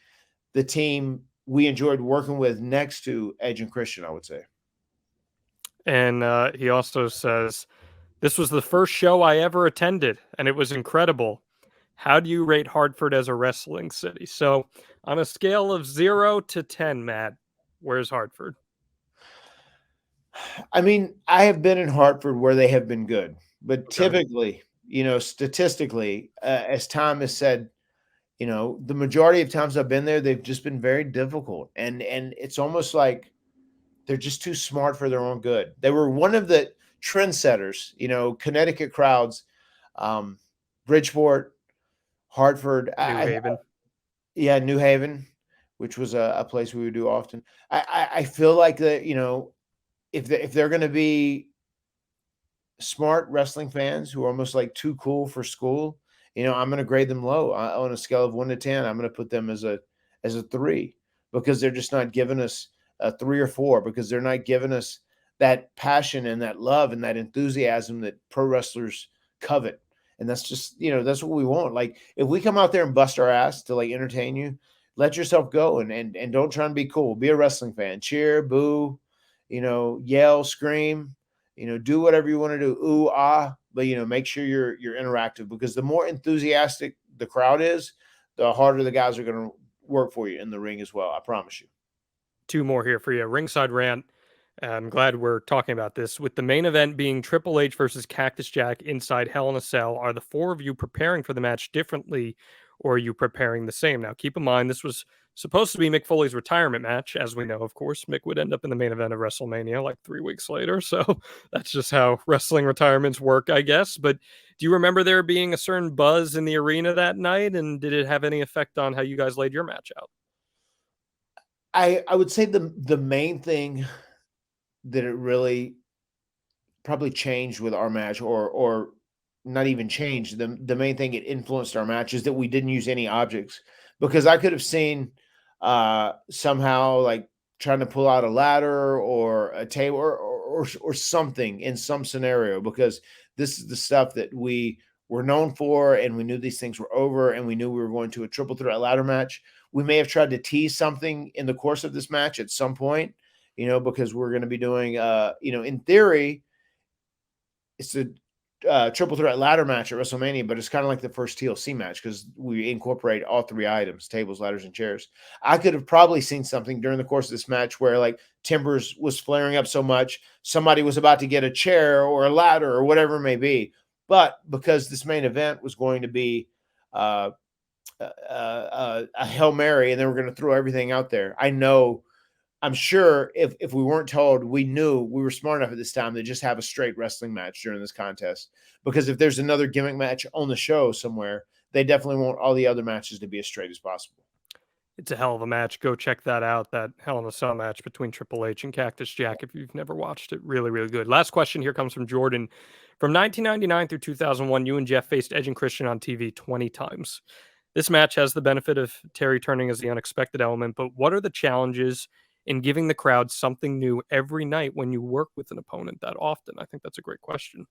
[SPEAKER 2] the team we enjoyed working with next to Edge and Christian, I would say.
[SPEAKER 1] And he also says, this was the first show I ever attended, and it was incredible. How do you rate Hartford as a wrestling city? So on a scale of 0 to 10, Matt, where's Hartford?
[SPEAKER 2] I mean, I have been in Hartford where they have been good, but
[SPEAKER 1] Okay.
[SPEAKER 2] Typically, statistically, as time has said, the majority of times I've been there, they've just been very difficult. And it's almost like they're just too smart for their own good. They were one of the trendsetters, Connecticut crowds, Bridgeport, Hartford,
[SPEAKER 1] New Haven.
[SPEAKER 2] New Haven, which was a place we would do often. I feel like that, if they're going to be smart wrestling fans who are almost too cool for school, I'm going to grade them low on a scale of 1 to 10. I'm going to put them as a 3 because they're just not giving us a 3 or 4 because they're not giving us that passion and that love and that enthusiasm that pro wrestlers covet. And that's just, that's what we want. If we come out there and bust our ass to entertain you, let yourself go and don't try and be cool. Be a wrestling fan. Cheer, boo, yell, scream, do whatever you want to do. Ooh, ah, but make sure you're interactive because the more enthusiastic the crowd is, the harder the guys are going to work for you in the ring as well. I promise you.
[SPEAKER 1] 2 more here for you. Ringside Rant. I'm glad we're talking about this. With the main event being Triple H versus Cactus Jack inside Hell in a Cell, are the 4 of you preparing for the match differently, or are you preparing the same? Now, keep in mind, this was supposed to be Mick Foley's retirement match. As we know, of course, Mick would end up in the main event of WrestleMania 3 weeks later. So that's just how wrestling retirements work, I guess. But do you remember there being a certain buzz in the arena that night? And did it have any effect on how you guys laid your match out?
[SPEAKER 2] I would say the main thing that it really probably changed with our match or not even changed. The main thing it influenced our match is that we didn't use any objects because I could have seen somehow trying to pull out a ladder or a table or something in some scenario because this is the stuff that we were known for and we knew these things were over and we knew we were going to a triple threat ladder match. We may have tried to tease something in the course of this match at some point, because we're going to be doing, in theory, it's a triple threat ladder match at WrestleMania, but it's kind of like the first TLC match because we incorporate all 3 items: tables, ladders, and chairs. I could have probably seen something during the course of this match where like Timbers was flaring up so much, somebody was about to get a chair or a ladder or whatever it may be. But because this main event was going to be a Hail Mary, and then we're going to throw everything out there, I'm sure if we weren't told, we knew we were smart enough at this time to just have a straight wrestling match during this contest. Because if there's another gimmick match on the show somewhere, they definitely want all the other matches to be as straight as possible.
[SPEAKER 1] It's a hell of a match. Go check that out. That Hell in a Cell match between Triple H and Cactus Jack. If you've never watched it, really, really good. Last question here comes from Jordan. From 1999 through 2001, you and Jeff faced Edge and Christian on TV 20 times. This match has the benefit of Terry turning as the unexpected element, but what are the challenges in giving the crowd something new every night when you work with an opponent that often? I think that's a great question.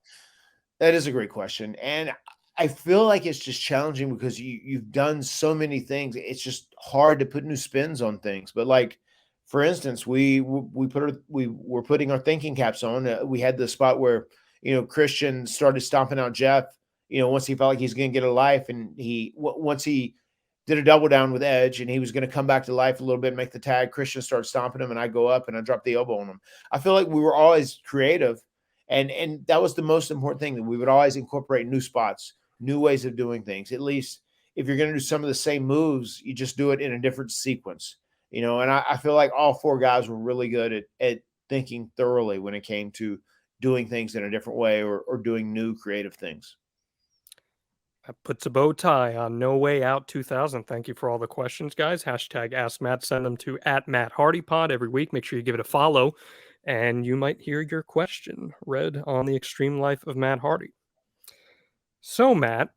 [SPEAKER 2] That is a great question. And I feel like it's just challenging because you've done so many things. It's just hard to put new spins on things. But like, for instance, we were putting our thinking caps on. We had the spot where, Christian started stomping out Jeff, once he felt like he's going to get a life, and once he did a double down with Edge and he was going to come back to life a little bit and make the tag, Christian started stomping him and I go up and I drop the elbow on him. I feel like we were always creative, and that was the most important thing, that we would always incorporate new spots, new ways of doing things. At least if you're going to do some of the same moves, you just do it in a different sequence, and I feel like all 4 guys were really good at thinking thoroughly when it came to doing things in a different way or doing new creative things.
[SPEAKER 1] That puts a bow tie on No Way Out 2000. Thank you for all the questions, guys. Hashtag Ask Matt. Send them to @MattHardyPod every week. Make sure you give it a follow, and you might hear your question read on the Extreme Life of Matt Hardy. So, Matt,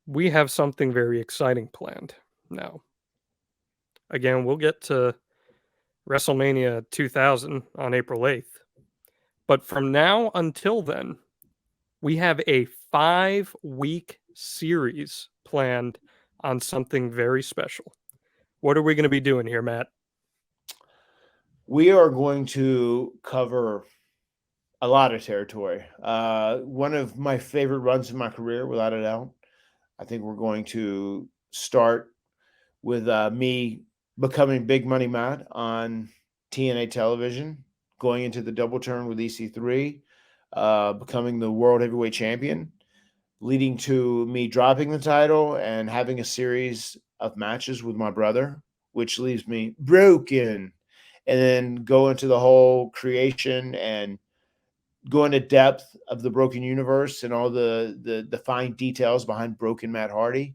[SPEAKER 1] we have something very exciting planned now. Again, we'll get to WrestleMania 2000 on April 8th. But from now until then, we have a 5-week series planned on something very special. What are we going to be doing here, Matt?
[SPEAKER 2] We are going to cover a lot of territory. One of my favorite runs in my career, without a doubt. I think we're going to start with me becoming Big Money Matt on TNA television, going into the double turn with EC3, becoming the World Heavyweight Champion, leading to me dropping the title and having a series of matches with my brother, which leaves me broken, and then go into the whole creation and go into depth of the broken universe and all the fine details behind broken Matt Hardy.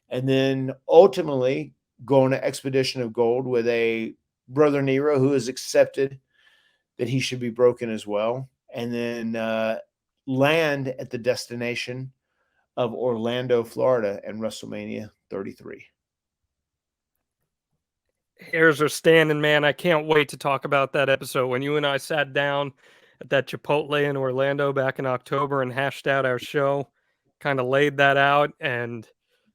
[SPEAKER 2] And then ultimately go on an expedition of gold with a brother Nero who has accepted that he should be broken as well. And then land at the destination of Orlando, Florida, and WrestleMania 33.
[SPEAKER 1] Hairs are standing, man. I can't wait to talk about that episode. When you and I sat down at that Chipotle in Orlando back in October and hashed out our show, kind of laid that out, and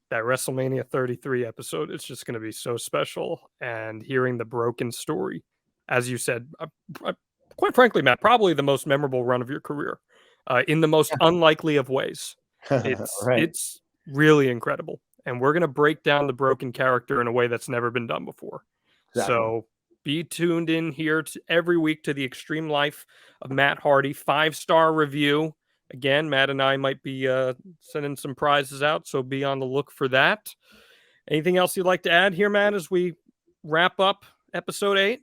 [SPEAKER 1] that WrestleMania 33 episode is just going to be so special. And hearing the broken story, as you said, quite frankly, Matt, probably the most memorable run of your career, in the most unlikely of ways. It's really incredible. And we're going to break down the broken character in a way that's never been done before. Exactly. So be tuned in here every week to the Extreme Life of Matt Hardy 5-star review. Again, Matt and I might be sending some prizes out, so be on the look for that. Anything else you'd like to add here, Matt, as we wrap up episode 8?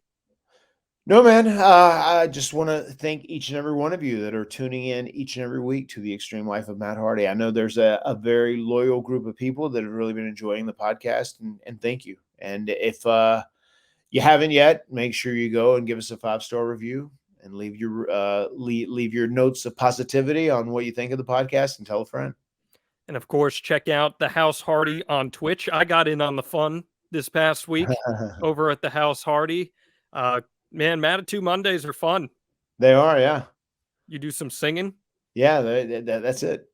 [SPEAKER 2] No, man. I just want to thank each and every one of you that are tuning in each and every week to the Extreme Life of Matt Hardy. I know there's a very loyal group of people that have really been enjoying the podcast, and thank you. And if you haven't yet, make sure you go and give us a 5-star review and leave your notes of positivity on what you think of the podcast and tell a friend.
[SPEAKER 1] And of course, check out the House Hardy on Twitch. I got in on the fun this past week over at the House Hardy. Man, Matitude Mondays are fun.
[SPEAKER 2] They are, yeah.
[SPEAKER 1] You do some singing?
[SPEAKER 2] Yeah, that's it.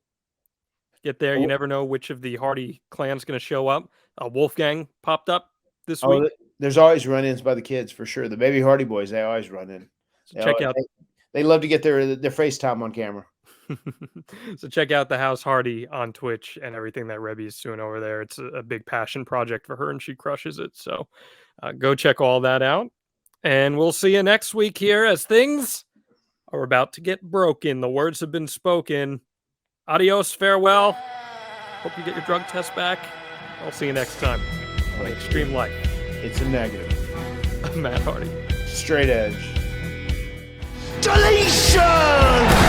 [SPEAKER 1] Get there. You never know which of the Hardy clan's going to show up. Wolfgang popped up this week.
[SPEAKER 2] There's always run-ins by the kids, for sure. The baby Hardy boys, they always run in.
[SPEAKER 1] So check out.
[SPEAKER 2] They love to get their FaceTime on camera.
[SPEAKER 1] So check out the House Hardy on Twitch and everything that Reby's doing over there. It's a big passion project for her, and she crushes it. So go check all that out. And we'll see you next week here as things are about to get broken. The words have been spoken. Adios, farewell. Hope you get your drug test back. I'll see you next time on Extreme Life.
[SPEAKER 2] It's a negative.
[SPEAKER 1] I'm Matt Hardy.
[SPEAKER 2] Straight edge.
[SPEAKER 3] Deletion!